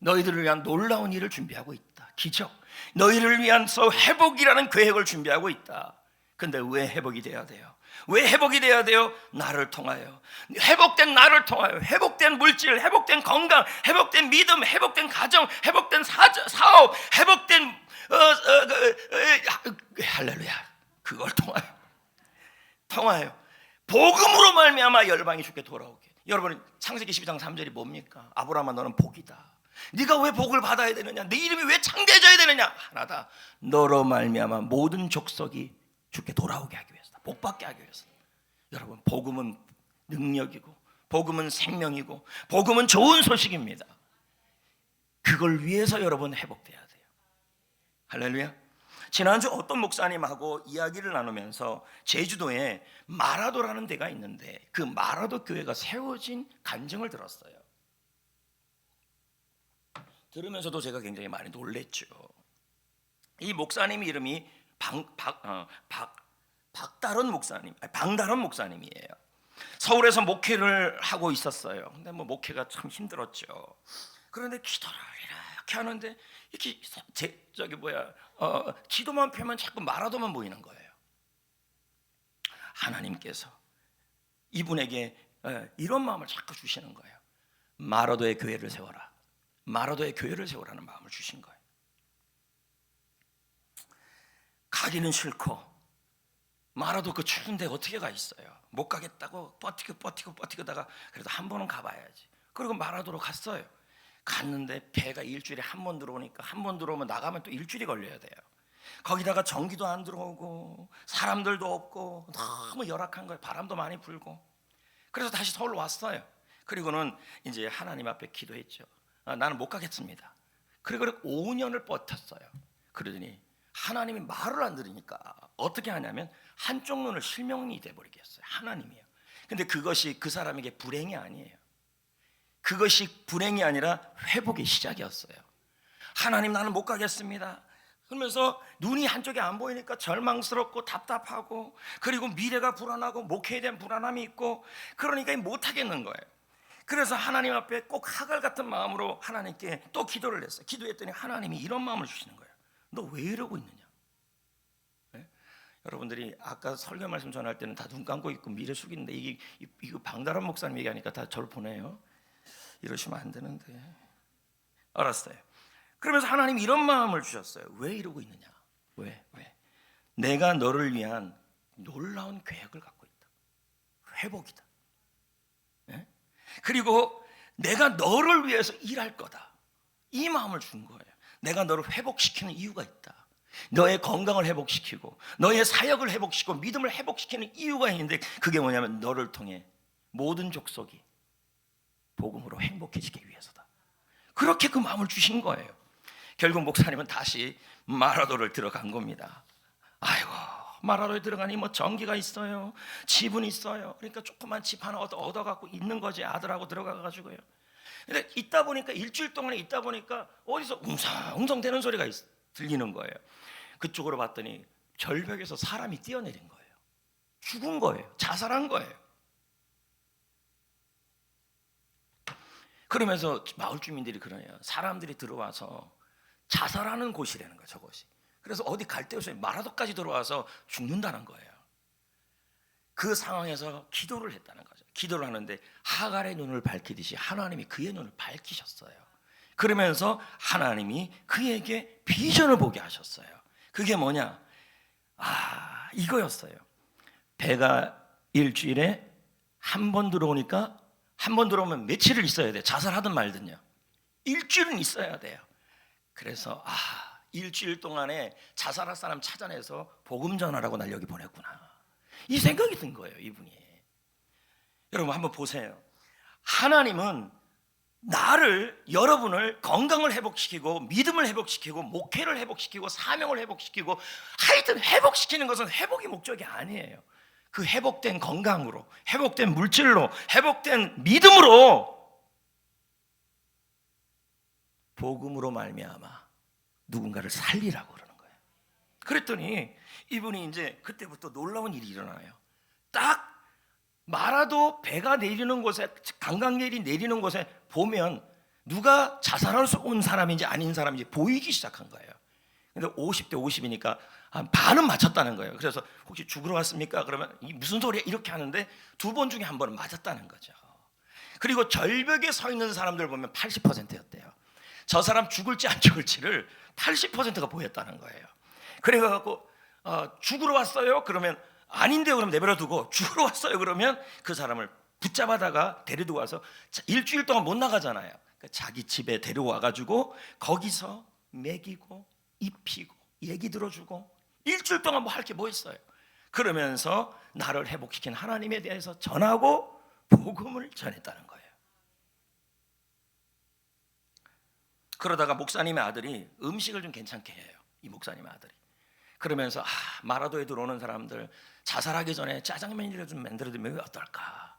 너희들을 위한 놀라운 일을 준비하고 있다. 기적. 너희를 위한 회복이라는 계획을 준비하고 있다. 근데 왜 회복이 돼야 돼요? 왜 회복이 돼야 돼요? 나를 통하여. 회복된 나를 통하여. 회복된 물질, 회복된 건강, 회복된 믿음, 회복된 가정, 회복된 사업, 회복된 할렐루야. 그걸 통하여 복음으로 말미암아 열방이 주께 돌아오게. 여러분, 창세기 12장 3절이 뭡니까? 아브라함아, 너는 복이다. 네가 왜 복을 받아야 되느냐? 네 이름이 왜 창대해져야 되느냐? 하나다. 너로 말미암아 모든 족속이 주께 돌아오게 하기 위해서다. 복받게 하기 위해서다. 여러분, 복음은 능력이고, 복음은 생명이고, 복음은 좋은 소식입니다. 그걸 위해서 여러분 회복돼야 돼요. 할렐루야. 지난주 어떤 목사님하고 이야기를 나누면서 제주도에 마라도라는 데가 있는데 그 마라도 교회가 세워진 간증을 들었어요. 들으면서도 제가 굉장히 많이 놀랬죠. 이 목사님 이름이 방다른 목사님이에요. 서울에서 목회를 하고 있었어요. 근데 뭐 목회가 참 힘들었죠. 그런데 기도를 이렇게 하는데 이렇게 기도만 펴면 자꾸 마라도만 보이는 거예요. 하나님께서 이분에게 이런 마음을 자꾸 주시는 거예요. 마라도의 교회를 세워라. 마라도의 교회를 세우라는 마음을 주신 거예요. 가기는 싫고 마라도 그 추운데 어떻게 가 있어요. 못 가겠다고 버티고다가 그래도 한 번은 가봐야지. 그리고 마라도로 갔어요. 갔는데 배가 일주일에 한 번 들어오니까, 한 번 들어오면 나가면 또 일주일이 걸려야 돼요. 거기다가 전기도 안 들어오고 사람들도 없고 너무 열악한 거예요. 바람도 많이 불고. 그래서 다시 서울로 왔어요. 그리고는 이제 하나님 앞에 기도했죠. 나는 못 가겠습니다. 그리고 5년을 버텼어요. 그러더니 하나님이 말을 안 들으니까 어떻게 하냐면 한쪽 눈을 실명이 돼버리겠어요. 하나님이요. 근데 그것이 그 사람에게 불행이 아니에요. 그것이 불행이 아니라 회복의 시작이었어요. 하나님, 나는 못 가겠습니다. 그러면서 눈이 한쪽에 안 보이니까 절망스럽고 답답하고, 그리고 미래가 불안하고 목회에 대한 불안함이 있고, 그러니까 못 하겠는 거예요. 그래서 하나님 앞에 꼭 하갈 같은 마음으로 하나님께 또 기도를 했어요. 기도했더니 하나님이 이런 마음을 주시는 거예요. 너 왜 이러고 있느냐? 네? 여러분들이 아까 설교 말씀 전할 때는 다 눈 감고 있고 미래 숙이는데 이거 방다른 목사님 얘기하니까 다 저를 보내요. 이러시면 안 되는데. 알았어요. 그러면서 하나님이 이런 마음을 주셨어요. 왜 이러고 있느냐? 왜? 내가 너를 위한 놀라운 계획을 갖고 있다. 회복이다. 네? 그리고 내가 너를 위해서 일할 거다. 이 마음을 준 거예요. 내가 너를 회복시키는 이유가 있다. 너의 건강을 회복시키고 너의 사역을 회복시키고 믿음을 회복시키는 이유가 있는데, 그게 뭐냐면 너를 통해 모든 족속이 복음으로 행복해지기 위해서다. 그렇게 그 마음을 주신 거예요. 결국 목사님은 다시 마라도를 들어간 겁니다. 아이고, 마라도에 들어가니 뭐 전기가 있어요, 집은 있어요. 그러니까 조그만 집 하나 얻어갖고 있는 거지. 아들하고 들어가가지고요. 근데 있다 보니까 일주일 동안에 있다 보니까 어디서 웅성웅성 되는 소리가 들리는 거예요. 그쪽으로 봤더니 절벽에서 사람이 뛰어내린 거예요. 죽은 거예요. 자살한 거예요. 그러면서 마을 주민들이 그러네요. 사람들이 들어와서 자살하는 곳이라는 거예요, 저곳이. 그래서 어디 갈 데 없어요. 마라도까지 들어와서 죽는다는 거예요. 그 상황에서 기도를 했다는 거죠. 기도를 하는데 하갈의 눈을 밝히듯이 하나님이 그의 눈을 밝히셨어요. 그러면서 하나님이 그에게 비전을 보게 하셨어요. 그게 뭐냐? 이거였어요. 배가 일주일에 한 번 들어오니까, 한 번 들어오면 며칠을 있어야 돼. 자살하든 말든요. 일주일은 있어야 돼요. 그래서 일주일 동안에 자살할 사람 찾아내서 복음 전하라고 날 여기 보냈구나, 이 생각이 든 거예요, 이분이. 여러분 한번 보세요. 하나님은 나를, 여러분을 건강을 회복시키고 믿음을 회복시키고 목회를 회복시키고 사명을 회복시키고, 하여튼 회복시키는 것은 회복이 목적이 아니에요. 그 회복된 건강으로, 회복된 물질로, 회복된 믿음으로, 복음으로 말미암아 누군가를 살리라고 그러는 거예요. 그랬더니 이분이 이제 그때부터 놀라운 일이 일어나요. 딱 마라도 배가 내리는 곳에, 강강렬이 내리는 곳에 보면 누가 자살할 수 온 사람인지 아닌 사람인지 보이기 시작한 거예요. 근데 50대 50이니까 한 반은 맞췄다는 거예요. 그래서 혹시 죽으러 왔습니까? 그러면 이 무슨 소리야? 이렇게 하는데 2번 중에 1번은 맞았다는 거죠. 그리고 절벽에 서 있는 사람들 보면 80%였대요. 저 사람 죽을지 안 죽을지를 80%가 보였다는 거예요. 그래갖고 죽으러 왔어요? 그러면 아닌데요. 그럼 내버려 두고, 죽으러 왔어요? 그러면 그 사람을 붙잡아다가 데려두고 와서 일주일 동안 못 나가잖아요. 그러니까 자기 집에 데려와가지고 거기서 먹이고 입히고 얘기 들어주고, 일주일 동안 뭐 할 게 뭐 있어요. 그러면서 나를 회복시킨 하나님에 대해서 전하고 복음을 전했다는 거예요. 그러다가 목사님의 아들이 음식을 좀 괜찮게 해요. 이 목사님의 아들이. 그러면서 마라도에 들어오는 사람들 자살하기 전에 짜장면이라도 좀 만들어주면 어떨까.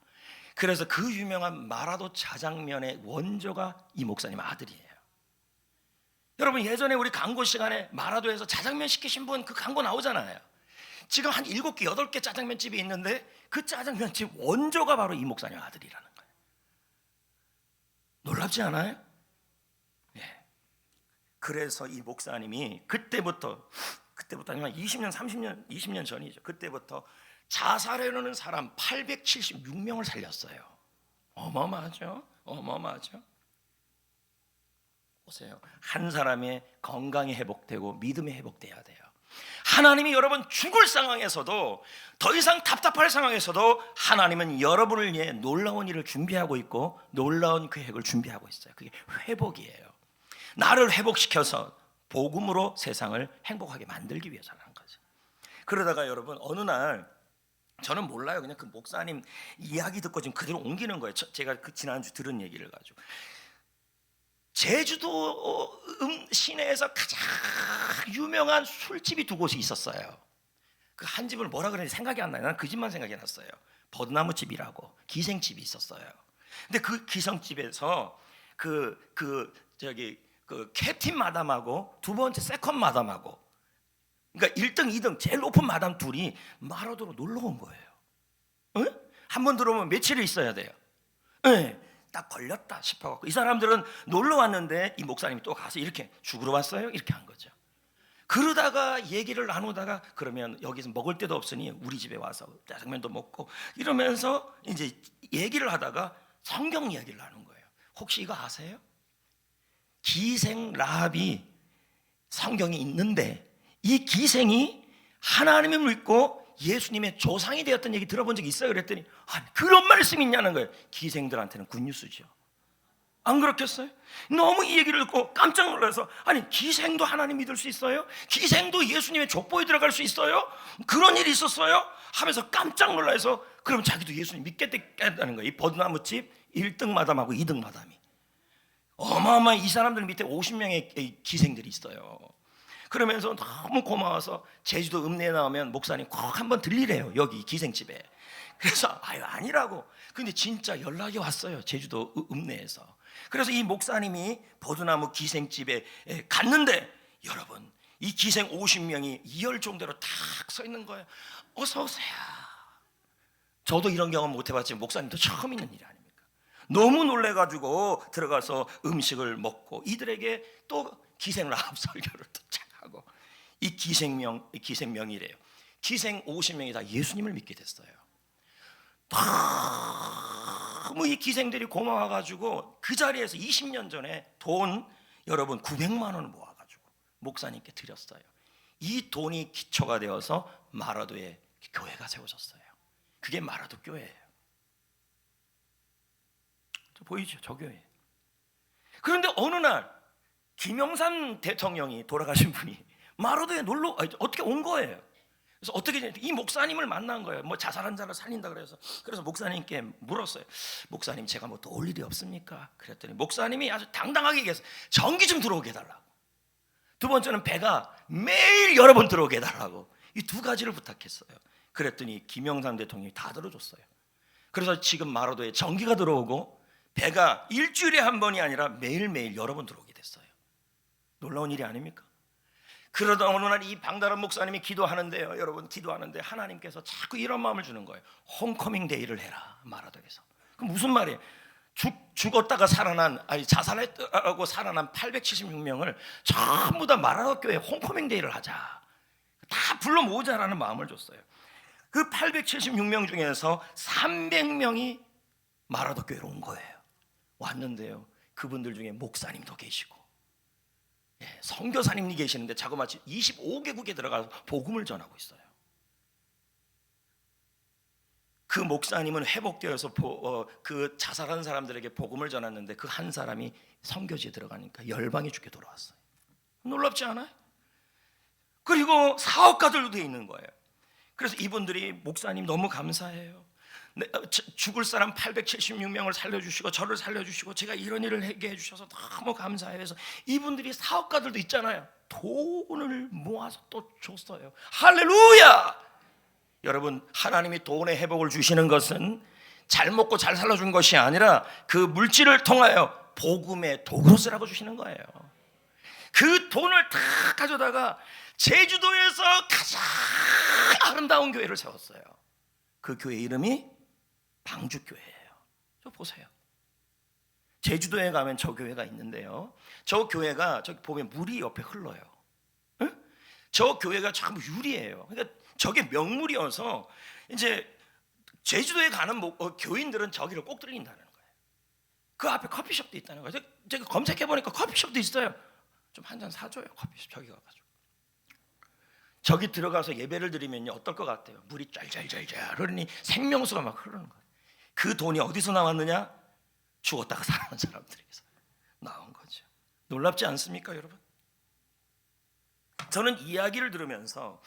그래서 그 유명한 마라도 짜장면의 원조가 이 목사님 아들이에요. 여러분 예전에 우리 광고 시간에 마라도에서 짜장면 시키신 분 그 광고 나오잖아요. 지금 한 7개 8개 짜장면집이 있는데 그 짜장면집 원조가 바로 이 목사님 아들이라는 거예요. 놀랍지 않아요? 예. 그래서 이 목사님이 그때부터 아니면 20년 30년 20년 전이죠. 그때부터 자살하려는 사람 876명을 살렸어요. 어마어마하죠? 어마어마하죠? 보세요. 한 사람의 건강이 회복되고 믿음이 회복돼야 돼요. 하나님이 여러분 죽을 상황에서도, 더 이상 답답할 상황에서도 하나님은 여러분을 위해 놀라운 일을 준비하고 있고 놀라운 계획을 준비하고 있어요. 그게 회복이에요. 나를 회복시켜서 복음으로 세상을 행복하게 만들기 위해서라는 거죠. 그러다가 여러분 어느 날, 저는 몰라요. 그냥 그 목사님 이야기 듣고 지금 그대로 옮기는 거예요. 제가 그 지난주 들은 얘기를 가지고. 제주도 시내에서 가장 유명한 술집이 2곳이 있었어요. 그 한 집을 뭐라 그랬는지 생각이 안 나요. 난 그 집만 생각이 났어요. 버드나무 집이라고 기생집이 있었어요. 근데 그 기생집에서 그 캡틴 마담하고 두 번째 세컨 마담하고, 그러니까 1등 2등 제일 높은 마담 둘이 마라도로 놀러 온 거예요. 응? 한번 들어오면 며칠을 있어야 돼요. 네. 딱 걸렸다 싶어갖고 이 사람들은 놀러 왔는데 이 목사님이 또 가서 이렇게 죽으러 왔어요? 이렇게 한 거죠. 그러다가 얘기를 나누다가, 그러면 여기서 먹을 데도 없으니 우리 집에 와서 짜장면도 먹고 이러면서 이제 얘기를 하다가 성경 이야기를 나눈 거예요. 혹시 이거 아세요? 기생 라합이 성경에 있는데 이 기생이 하나님을 믿고 예수님의 조상이 되었던 얘기 들어본 적이 있어요? 그랬더니 그런 말씀이 있냐는 거예요. 기생들한테는 굿뉴스죠. 안 그렇겠어요? 너무 이 얘기를 듣고 깜짝 놀라서, 아니 기생도 하나님 믿을 수 있어요? 기생도 예수님의 족보에 들어갈 수 있어요? 그런 일이 있었어요? 하면서 깜짝 놀라서, 그럼 자기도 예수님 믿겠다는 거예요. 이 버드나무집 1등 마담하고 2등 마담이 어마어마한, 이 사람들 밑에 50명의 기생들이 있어요. 그러면서 너무 고마워서 제주도 읍내에 나오면 목사님 꼭 한번 들리래요, 여기 기생집에. 그래서 아니라고. 근데 진짜 연락이 왔어요, 제주도 읍내에서. 그래서 이 목사님이 버드나무 기생집에 갔는데, 여러분 이 기생 50명이 2열 정도로 탁 서 있는 거예요. 어서 오세요. 저도 이런 경험 못 해봤지만 목사님도 처음 있는 일 아닙니까? 너무 놀래가지고 들어가서 음식을 먹고 이들에게 또 기생 라합 설교를 또 하고, 이 기생명이래요. 기생 50명이 다 예수님을 믿게 됐어요. 너무 이 기생들이 고마워가지고 그 자리에서 20년 전에 돈 여러분 900만 원을 모아가지고 목사님께 드렸어요. 이 돈이 기초가 되어서 마라도에 교회가 세워졌어요. 그게 마라도 교회예요. 보이죠? 저 교회. 그런데 어느 날 김영삼 대통령이 돌아가신 분이 마라도에 어떻게 온 거예요. 그래서 어떻게 이 목사님을 만난 거예요. 뭐 자살한 자를 살린다 그래서 목사님께 물었어요. 목사님, 제가 뭐 도울 일이 없습니까? 그랬더니 목사님이 아주 당당하게 얘기했어요. 전기 좀 들어오게 해달라고. 두 번째는 배가 매일 여러 번 들어오게 해달라고. 이 두 가지를 부탁했어요. 그랬더니 김영삼 대통령이 다 들어줬어요. 그래서 지금 마라도에 전기가 들어오고 배가 일주일에 한 번이 아니라 매일매일 여러 번 들어오게 됐어요. 놀라운 일이 아닙니까? 그러다 어느 날 이 방다른 목사님이 기도하는데요, 여러분, 기도하는데 하나님께서 자꾸 이런 마음을 주는 거예요. 홈커밍 데이를 해라, 마라도에서. 그럼 무슨 말이에요? 죽었다가 살아난, 자살했다고 살아난 876명을 전부 다 마라도 교회 홈커밍 데이를 하자, 다 불러 모으자라는 마음을 줬어요. 그 876명 중에서 300명이 마라도 교회로 온 거예요. 왔는데요, 그분들 중에 목사님도 계시고 선교사님이 계시는데 자그마치 25개국에 들어가서 복음을 전하고 있어요. 그 목사님은 회복되어서 그 자살한 사람들에게 복음을 전했는데 그 한 사람이 선교지에 들어가니까 열방이 죽게 돌아왔어요. 놀랍지 않아요? 그리고 사업가들도 돼 있는 거예요. 그래서 이분들이 목사님 너무 감사해요. 죽을 사람 876명을 살려주시고 저를 살려주시고 제가 이런 일을 하게 해주셔서 너무 감사해요. 그래서 이분들이 사업가들도 있잖아요. 돈을 모아서 또 줬어요. 할렐루야! 여러분, 하나님이 돈의 회복을 주시는 것은 잘 먹고 잘 살아준 것이 아니라 그 물질을 통하여 복음의 도구로 쓰라고 주시는 거예요. 그 돈을 다 가져다가 제주도에서 가장 아름다운 교회를 세웠어요. 그 교회 이름이 방주교회예요. 저 보세요. 제주도에 가면 저 교회가 있는데요, 저 교회가 저기 보면 물이 옆에 흘러요. 응? 저 교회가 전부 유리예요. 그러니까 저게 명물이어서 이제 제주도에 가는 교인들은 저기를 꼭 들린다는 거예요. 그 앞에 커피숍도 있다는 거예요. 제가 검색해 보니까 커피숍도 있어요. 좀 한 잔 사줘요. 커피숍 저기 가가지고. 저기 들어가서 예배를 드리면요, 어떨 것 같아요? 물이 짤짤짤짤 흐르니 생명수가 막 흐르는 거예요. 그 돈이 어디서 나왔느냐? 죽었다가 살아난 사람들에게서 나온 거죠. 놀랍지 않습니까, 여러분? 저는 이야기를 들으면서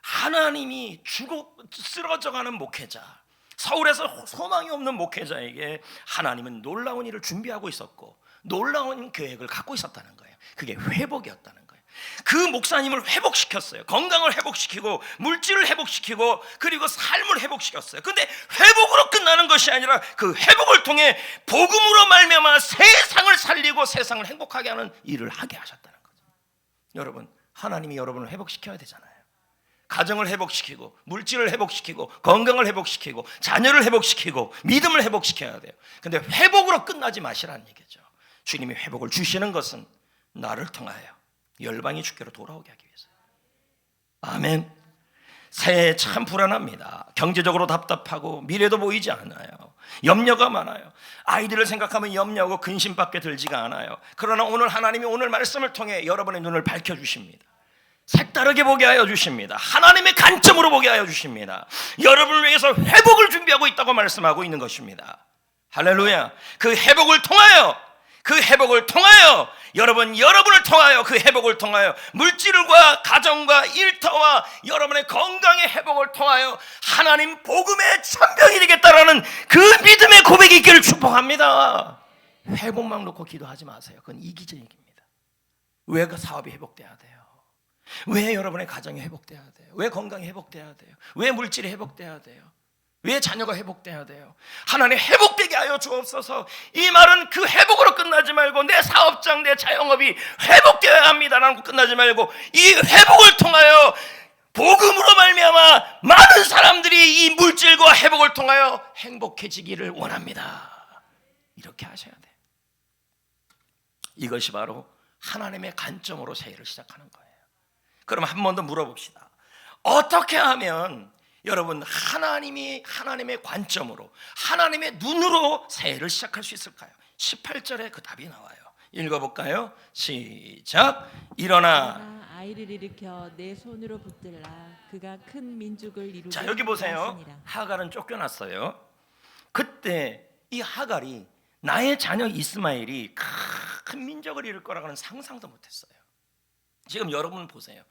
하나님이 쓰러져가는 목회자, 서울에서 소망이 없는 목회자에게 하나님은 놀라운 일을 준비하고 있었고 놀라운 계획을 갖고 있었다는 거예요. 그게 회복이었다는 거예요. 그 목사님을 회복시켰어요. 건강을 회복시키고 물질을 회복시키고 그리고 삶을 회복시켰어요. 근데 회복으로 끝나는 것이 아니라 그 회복을 통해 복음으로 말미암아 세상을 살리고 세상을 행복하게 하는 일을 하게 하셨다는 거죠. 여러분, 하나님이 여러분을 회복시켜야 되잖아요. 가정을 회복시키고 물질을 회복시키고 건강을 회복시키고 자녀를 회복시키고 믿음을 회복시켜야 돼요. 근데 회복으로 끝나지 마시라는 얘기죠. 주님이 회복을 주시는 것은 나를 통하여 열방이 주께로 돌아오게 하기 위해서요. 아멘. 새해 참 불안합니다. 경제적으로 답답하고 미래도 보이지 않아요. 염려가 많아요. 아이들을 생각하면 염려하고 근심밖에 들지가 않아요. 그러나 오늘 하나님이 오늘 말씀을 통해 여러분의 눈을 밝혀주십니다. 색다르게 보게 하여 주십니다. 하나님의 관점으로 보게 하여 주십니다. 여러분을 위해서 회복을 준비하고 있다고 말씀하고 있는 것입니다. 할렐루야. 그 회복을 통하여 여러분을 통하여 그 회복을 통하여 물질과 가정과 일터와 여러분의 건강의 회복을 통하여 하나님 복음의 천병이 되겠다라는 그 믿음의 고백이 있기를 축복합니다. 회복만 놓고 기도하지 마세요. 그건 이기적인 얘기입니다. 왜 그 사업이 회복돼야 돼요? 왜 여러분의 가정이 회복돼야 돼요? 왜 건강이 회복돼야 돼요? 왜 물질이 회복돼야 돼요? 왜 자녀가 회복돼야 돼요? 하나님 회복되게 하여 주옵소서. 이 말은 그 회복으로 끝나지 말고 내 사업장, 내 자영업이 회복되어야 합니다라고 끝나지 말고 이 회복을 통하여 복음으로 말미암아 많은 사람들이 이 물질과 회복을 통하여 행복해지기를 원합니다. 이렇게 하셔야 돼요. 이것이 바로 하나님의 관점으로 새해를 시작하는 거예요. 그럼 한 번 더 물어봅시다. 어떻게 하면 여러분 하나님의 관점으로 하나님의 눈으로 새해를 시작할 수 있을까요? 18절에 그 답이 나와요. 읽어볼까요? 시작. 일어나 아이를 일으켜 내 손으로 붙들라. 그가 큰 민족을 이루게 자, 여기 보세요. 하시니라. 하갈은 쫓겨났어요. 그때 이 하갈이 나의 자녀 이스마엘이 큰 민족을 이룰 거라고는 상상도 못했어요. 지금 여러분 보세요.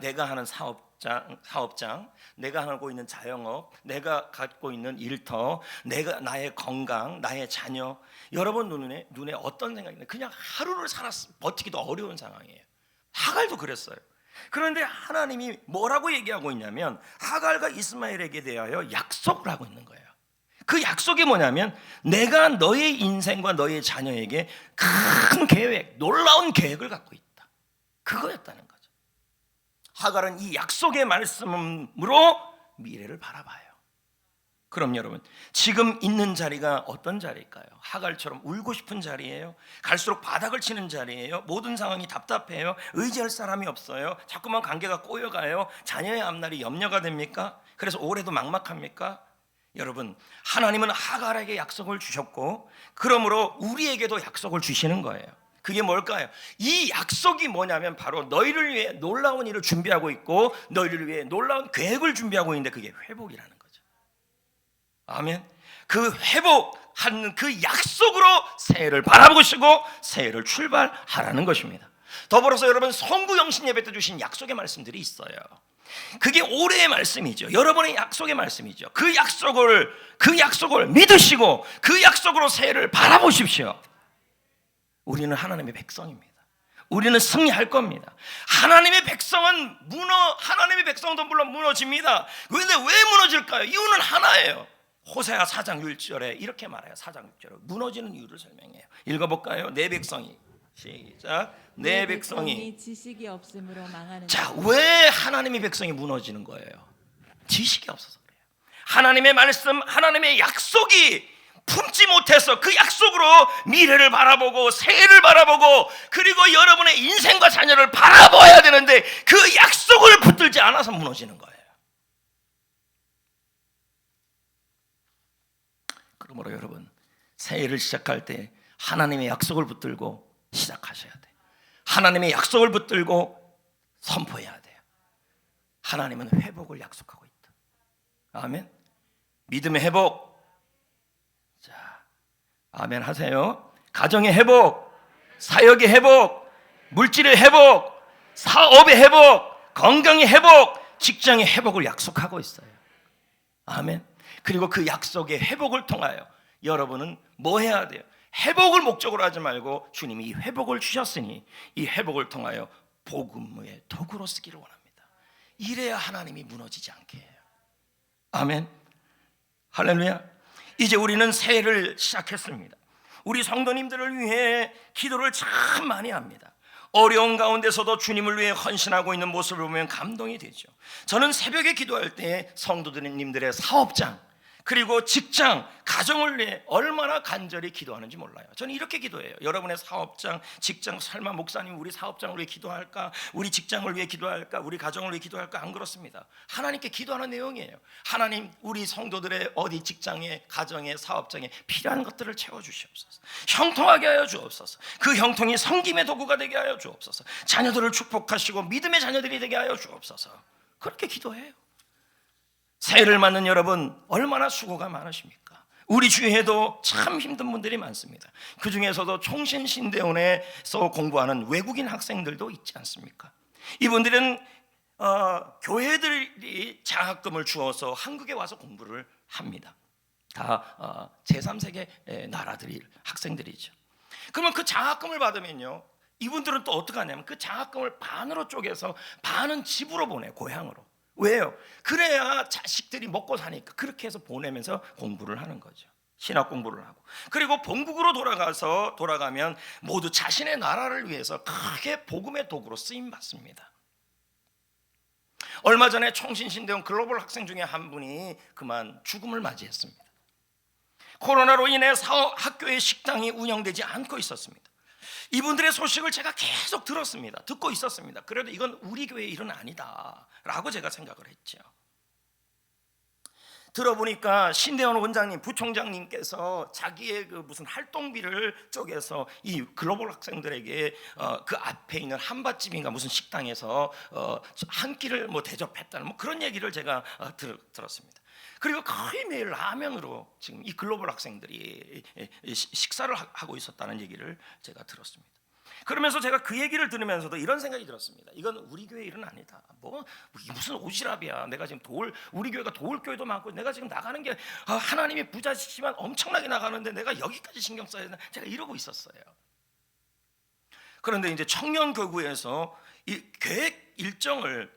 내가 하는 사업장, 내가 하고 있는 자영업, 내가 갖고 있는 일터, 나의 건강, 나의 자녀, 여러분 눈에 어떤 생각이 나요? 그냥 하루를 버티기도 어려운 상황이에요. 하갈도 그랬어요. 그런데 하나님이 뭐라고 얘기하고 있냐면 하갈과 이스마엘에게 대하여 약속을 하고 있는 거예요. 그 약속이 뭐냐면 내가 너의 인생과 너의 자녀에게 큰 계획, 놀라운 계획을 갖고 있다. 그거였다는 거죠. 하갈은 이 약속의 말씀으로 미래를 바라봐요. 그럼 여러분, 지금 있는 자리가 어떤 자리일까요? 하갈처럼 울고 싶은 자리예요? 갈수록 바닥을 치는 자리예요? 모든 상황이 답답해요? 의지할 사람이 없어요? 자꾸만 관계가 꼬여가요? 자녀의 앞날이 염려가 됩니까? 그래서 올해도 막막합니까? 여러분, 하나님은 하갈에게 약속을 주셨고 그러므로 우리에게도 약속을 주시는 거예요. 그게 뭘까요? 이 약속이 뭐냐면 바로 너희를 위해 놀라운 일을 준비하고 있고 너희를 위해 놀라운 계획을 준비하고 있는데 그게 회복이라는 거죠. 아멘. 그 회복하는 그 약속으로 새해를 바라보시고 새해를 출발하라는 것입니다. 더불어서 여러분, 성구영신 예배 때 주신 약속의 말씀들이 있어요. 그게 올해의 말씀이죠. 여러분의 약속의 말씀이죠. 그 약속을 믿으시고 그 약속으로 새해를 바라보십시오. 우리는 하나님의 백성입니다. 우리는 승리할 겁니다. 하나님의 백성도 물론 무너집니다. 그런데 왜 무너질까요? 이유는 하나예요. 호세아 4장 1절에 이렇게 말해요. 4장 6절에 무너지는 이유를 설명해요. 읽어볼까요? 내 백성이, 시작. 내 백성이 지식이 없으므로 망하는. 자, 왜 하나님의 백성이 무너지는 거예요? 지식이 없어서 그래요. 하나님의 말씀, 하나님의 약속이 품지 못해서 그 약속으로 미래를 바라보고 새해를 바라보고 그리고 여러분의 인생과 자녀를 바라봐야 되는데 그 약속을 붙들지 않아서 무너지는 거예요. 그러므로 여러분, 새해를 시작할 때 하나님의 약속을 붙들고 시작하셔야 돼요. 하나님의 약속을 붙들고 선포해야 돼요. 하나님은 회복을 약속하고 있다. 아멘. 믿음의 회복. 자, 아멘 하세요. 가정의 회복, 사역의 회복, 물질의 회복, 사업의 회복, 건강의 회복, 직장의 회복을 약속하고 있어요. 아멘. 그리고 그 약속의 회복을 통하여 여러분은 뭐 해야 돼요? 회복을 목적으로 하지 말고 주님이 이 회복을 주셨으니 이 회복을 통하여 복음의 도구로 쓰기를 원합니다. 이래야 하나님이 무너지지 않게 해요. 아멘. 할렐루야. 이제 우리는 새해를 시작했습니다. 우리 성도님들을 위해 기도를 참 많이 합니다. 어려운 가운데서도 주님을 위해 헌신하고 있는 모습을 보면 감동이 되죠. 저는 새벽에 기도할 때 성도님들의 사업장 그리고 직장, 가정을 위해 얼마나 간절히 기도하는지 몰라요. 저는 이렇게 기도해요. 여러분의 사업장, 직장, 설마 목사님 우리 사업장을 위해 기도할까? 우리 직장을 위해 기도할까? 우리 가정을 위해 기도할까? 안 그렇습니다. 하나님께 기도하는 내용이에요. 하나님, 우리 성도들의 어디 직장에, 가정에, 사업장에 필요한 것들을 채워주시옵소서. 형통하게 하여 주옵소서. 그 형통이 섬김의 도구가 되게 하여 주옵소서. 자녀들을 축복하시고 믿음의 자녀들이 되게 하여 주옵소서. 그렇게 기도해요. 새해를 맞는 여러분, 얼마나 수고가 많으십니까? 우리 주위에도 참 힘든 분들이 많습니다. 그 중에서도 총신신대원에서 공부하는 외국인 학생들도 있지 않습니까? 이분들은 교회들이 장학금을 주어서 한국에 와서 공부를 합니다. 다 제3세계 나라들이 학생들이죠. 그러면 그 장학금을 받으면요, 이분들은 또 어떻게 하냐면 그 장학금을 반으로 쪼개서 반은 집으로 보내요. 고향으로. 왜요? 그래야 자식들이 먹고 사니까 그렇게 해서 보내면서 공부를 하는 거죠. 신학 공부를 하고. 그리고 본국으로 돌아가면 모두 자신의 나라를 위해서 크게 복음의 도구로 쓰임 받습니다. 얼마 전에 총신신대원 글로벌 학생 중에 한 분이 그만 죽음을 맞이했습니다. 코로나로 인해 학교의 식당이 운영되지 않고 있었습니다. 이분들의 소식을 제가 계속 들었습니다. 듣고 있었습니다. 그래도 이건 우리 교회의 일은 아니다 라고 제가 생각을 했죠. 들어보니까 신대원 원장님, 부총장님께서 자기의 그 무슨 활동비를 쪼개서 이 글로벌 학생들에게 그 앞에 있는 한밭집인가 무슨 식당에서 한 끼를 뭐 대접했다는 뭐 그런 얘기를 제가 들었습니다. 그리고 거의 매일 라면으로 지금 이 글로벌 학생들이 식사를 하고 있었다는 얘기를 제가 들었습니다. 그러면서 제가 그 얘기를 들으면서도 이런 생각이 들었습니다. 이건 우리 교회 일은 아니다. 뭐 무슨 오지랖이야. 내가 지금 우리 교회가 도울교회도 많고 내가 지금 나가는 게 하나님이 부자시지만 엄청나게 나가는데 내가 여기까지 신경 써야 되나, 제가 이러고 있었어요. 그런데 이제 청년교구에서 이 계획 일정을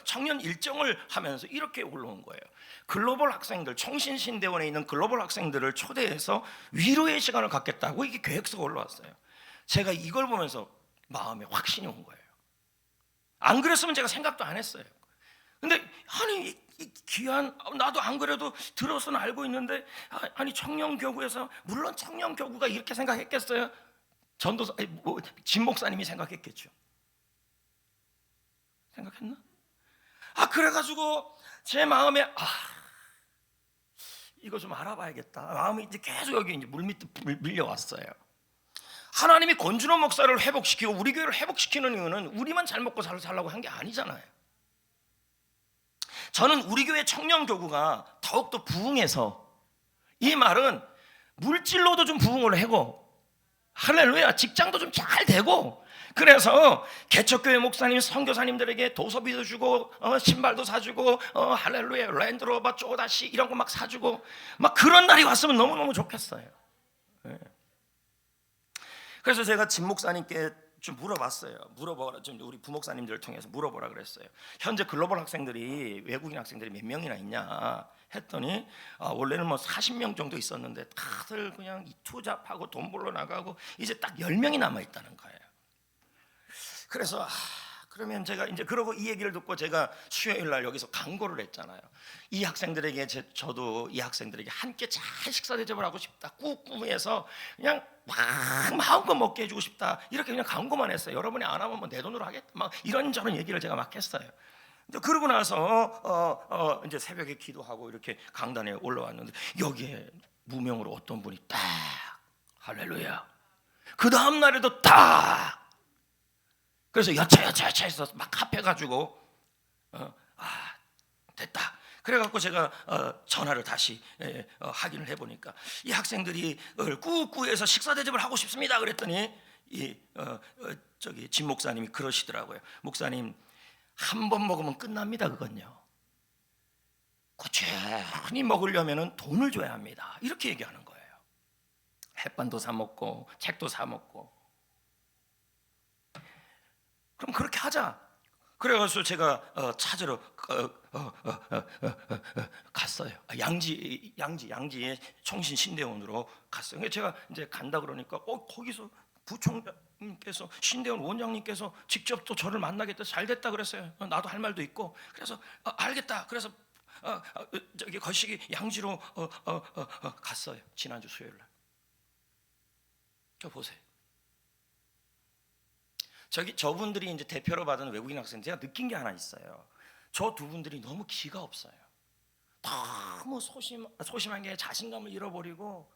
청년 일정을 하면서 이렇게 올라온 거예요. 글로벌 학생들, 청신신대원에 있는 글로벌 학생들을 초대해서 위로의 시간을 갖겠다고 이게 계획서가 올라왔어요. 제가 이걸 보면서 마음에 확신이 온 거예요. 안 그랬으면 제가 생각도 안 했어요. 근데 아니 이 귀한, 나도 안 그래도 들어서는 알고 있는데 아니 청년교구에서, 물론 청년교구가 이렇게 생각했겠어요? 전도사, 진 목사님이 생각했겠죠. 생각했나? 그래가지고 제 마음에 이거 좀 알아봐야겠다. 마음이 이제 계속 여기 이제 물밑에 밀려왔어요. 하나님이 권준호 목사를 회복시키고 우리 교회를 회복시키는 이유는 우리만 잘 먹고 살라고 한 게 아니잖아요. 저는 우리 교회 청년교구가 더욱더 부흥해서, 이 말은 물질로도 좀 부흥을 하고, 할렐루야, 직장도 좀 잘 되고, 그래서 개척교회 목사님, 선교사님들에게 도서비도 주고 신발도 사주고 할렐루야, 랜드로버, 쪼다시 이런 거 막 사주고, 막 그런 날이 왔으면 너무너무 좋겠어요. 네. 그래서 제가 진 목사님께 좀 물어봤어요. 좀 우리 부목사님들을 통해서 물어보라 그랬어요. 현재 글로벌 학생들이, 외국인 학생들이 몇 명이나 있냐 했더니 원래는 뭐 40명 정도 있었는데 다들 그냥 투잡하고 돈 벌러 나가고 이제 딱 10명이 남아 있다는 거예요. 그래서 그러면 제가 이제 그러고 이 얘기를 듣고 제가 수요일 날 여기서 강구를 했잖아요. 이 학생들에게 저도 이 학생들에게 함께 잘 식사 대접을 하고 싶다. 꾹꾹해서 그냥 막 마음껏 먹게 해주고 싶다. 이렇게 그냥 강구만 했어요. 여러분이 안 하면 뭐 내 돈으로 하겠다. 막 이런저런 얘기를 제가 막 했어요. 그러고 나서 이제 새벽에 기도하고 이렇게 강단에 올라왔는데 여기에 무명으로 어떤 분이 딱, 할렐루야, 그 다음 날에도 딱, 그래서 여차해서 막 합해가지고 됐다. 그래갖고 제가 전화를 다시 확인을 해보니까 이 학생들이 꾸꾸해서 식사 대접을 하고 싶습니다. 그랬더니 저기 진 목사님이 그러시더라고요. 목사님, 한 번 먹으면 끝납니다. 그건요. 꾸준히 먹으려면 돈을 줘야 합니다. 이렇게 얘기하는 거예요. 햇반도 사 먹고 책도 사 먹고. 그럼 그렇게 하자. 그래가지고 제가 찾으러 갔어요. 양지의 청신 신대원으로 갔어요. 그래서 제가 이제 간다 그러니까 거기서 부총장님께서, 신대원 원장님께서 직접 또 저를 만나겠다. 잘 됐다 그랬어요. 나도 할 말도 있고. 그래서 알겠다. 그래서 저기 거시기 양지로 갔어요. 지난주 수요일 날. 저 보세요. 저분들이 이제 대표로 받은 외국인 학생, 제가 느낀 게 하나 있어요. 저 두 분들이 너무 기가 없어요. 너무 소심한 게 자신감을 잃어버리고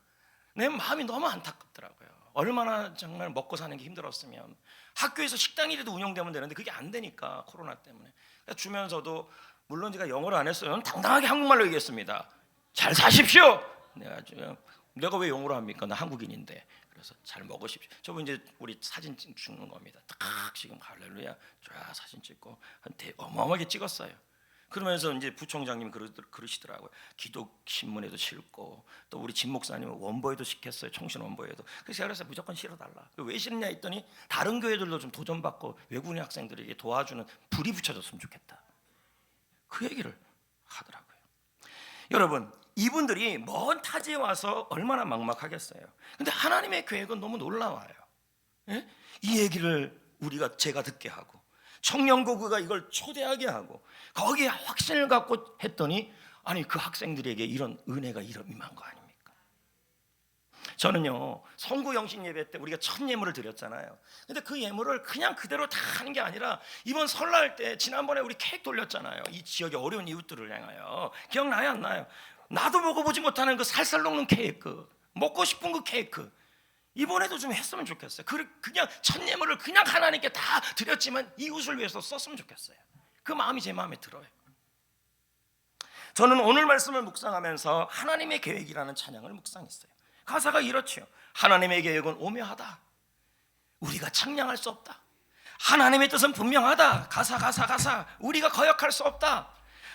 내 마음이 너무 안타깝더라고요. 얼마나 정말 먹고 사는 게 힘들었으면 학교에서 식당이라도 운영되면 되는데 그게 안 되니까, 코로나 때문에. 주면서도 물론 제가 영어를 안 했어요. 당당하게 한국말로 얘기했습니다. 잘 사십시오. 내가 왜 영어로 합니까? 나 한국인인데. 그래서 잘 먹으십시오. 저분 이제 우리 사진 찍는 겁니다. 딱 지금 할렐루야 쫙 사진 찍고 어마어마하게 찍었어요. 그러면서 이제 부총장님이 그러시더라고요. 기독 신문에도 실고 또 우리 진 목사님은 원보에도 시켰어요. 청신 원보에도. 그래서 제가 그랬어요. 무조건 실어달라. 왜 싫냐 했더니 다른 교회들도 좀 도전받고 외국인 학생들에게 도와주는 불이 붙여졌으면 좋겠다. 그 얘기를 하더라고요. 여러분, 이분들이 먼 타지에 와서 얼마나 막막하겠어요. 근데 하나님의 계획은 너무 놀라워요. 예? 이 얘기를 제가 듣게 하고 청년고구가 이걸 초대하게 하고 거기에 확신을 갖고 했더니 아니 그 학생들에게 이런 은혜가 임한 거 아닙니까? 저는요 성구영신 예배 때 우리가 첫 예물을 드렸잖아요. 근데 그 예물을 그냥 그대로 다 하는 게 아니라 이번 설날 때 지난번에 우리 케이크 돌렸잖아요. 이 지역의 어려운 이웃들을 향하여. 기억나요 안 나요? 나도 먹어보지 못하는 그 살살 녹는 케이크, 먹고 싶은 그 케이크, 이번에도 좀 했으면 좋겠어요. 그냥 첫 예물을 그냥 하나님께 다 드렸지만 이웃을 위해서 썼으면 좋겠어요. 그 마음이 제 마음에 들어요. 저는 오늘 말씀을 묵상하면서 하나님의 계획이라는 찬양을 묵상했어요. 가사가 이렇죠. 하나님의 계획은 오묘하다. 우리가 측량할 수 없다. 하나님의 뜻은 분명하다. 가사. 우리가 거역할 수 없다.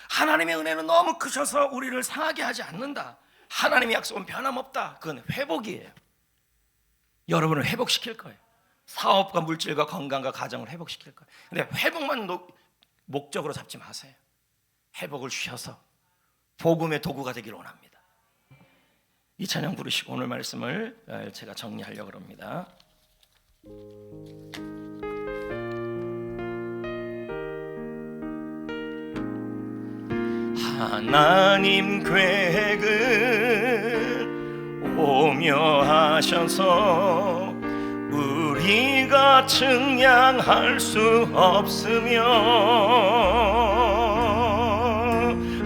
하나님의 은혜는 너무 크셔서 우리를 상하게 하지 않는다. 하나님의 약속은 변함없다. 그건 회복이에요. 여러분을 회복시킬 거예요. 사업과 물질과 건강과 가정을 회복시킬 거예요. 근데 회복만 목적으로 잡지 마세요. 회복을 주셔서 복음의 도구가 되기를 원합니다. 이 찬양 부르시고 오늘 말씀을 제가 정리하려고 합니다. 하나님 계획은 오묘하셔서 우리가 측량할 수 없으며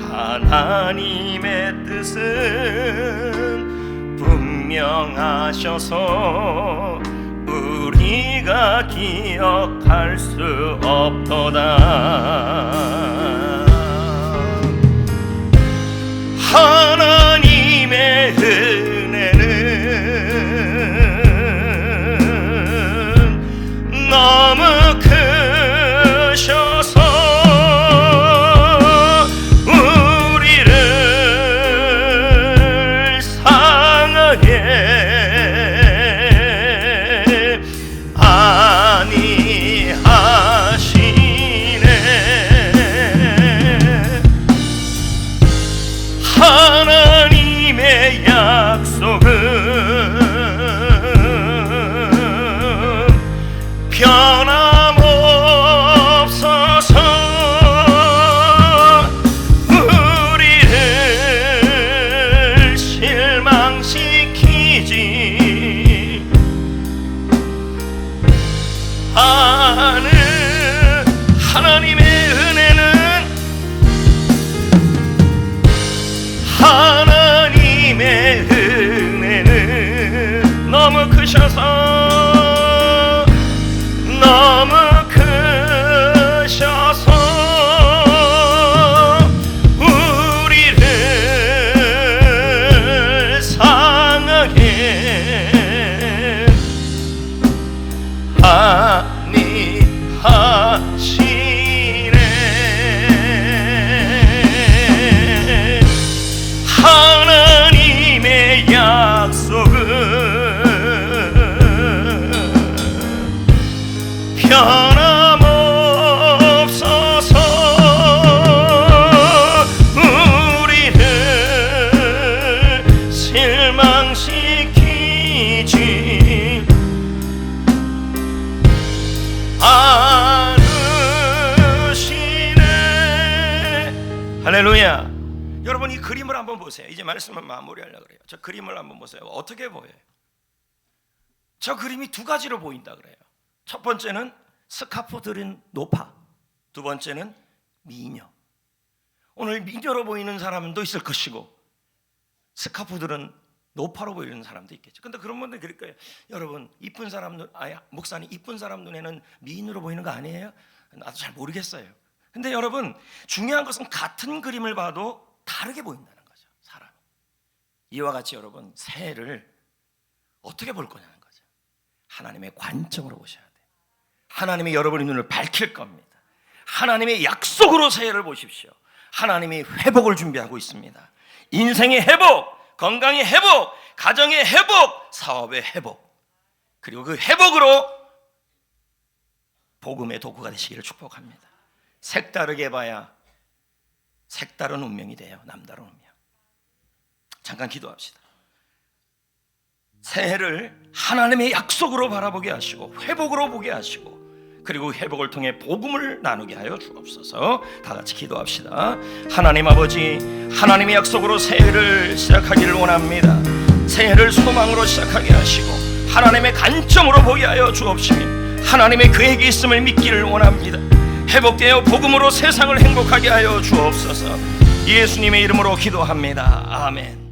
하나님의 뜻은 분명하셔서 우리가 기억할 수 없도다. 하나님의 은혜는 너무 크셔서 우리를 상하게 아니하시네. 하나님의 약속은 변함없어서 우리를 실망시키지 않은 하나님의 은혜는 하나님의 은혜는 너무 크셔서 우리를 상하게 아니하시네. 하나님의 약속은 변함없어서 우리를 실망시키지 않으시네. 할렐루야. 여러분 이 그림을 한번 보세요. 이제 말씀을 마무리하려고 그래요. 저 그림을 한번 보세요. 어떻게 보여요? 저 그림이 두 가지로 보인다 그래요. 첫 번째는 스카프 들은 노파, 두 번째는 미녀. 오늘 미녀로 보이는 사람도 있을 것이고 스카프 들은 노파로 보이는 사람도 있겠죠. 근데 그런 분들 그럴 거예요. 여러분 이쁜 사람 눈, 목사님 이쁜 사람 눈에는 미인으로 보이는 거 아니에요? 나도 잘 모르겠어요. 근데 여러분 중요한 것은 같은 그림을 봐도 다르게 보인다는 거죠. 사람이. 이와 같이 여러분 새해를 어떻게 볼 거냐는 거죠. 하나님의 관점으로 보셔야 돼요. 하나님이 여러분의 눈을 밝힐 겁니다. 하나님의 약속으로 새해를 보십시오. 하나님이 회복을 준비하고 있습니다. 인생의 회복, 건강의 회복, 가정의 회복, 사업의 회복, 그리고 그 회복으로 복음의 도구가 되시기를 축복합니다. 색다르게 봐야 색다른 운명이 돼요. 남다른 운명. 잠깐 기도합시다. 새해를 하나님의 약속으로 바라보게 하시고 회복으로 보게 하시고 그리고 회복을 통해 복음을 나누게 하여 주옵소서. 다 같이 기도합시다. 하나님 아버지, 하나님의 약속으로 새해를 시작하기를 원합니다. 새해를 소망으로 시작하게 하시고 하나님의 관점으로 보게 하여 주옵시며 하나님의 계획이 있음을 믿기를 원합니다. 회복되어 복음으로 세상을 행복하게 하여 주옵소서. 예수님의 이름으로 기도합니다. 아멘.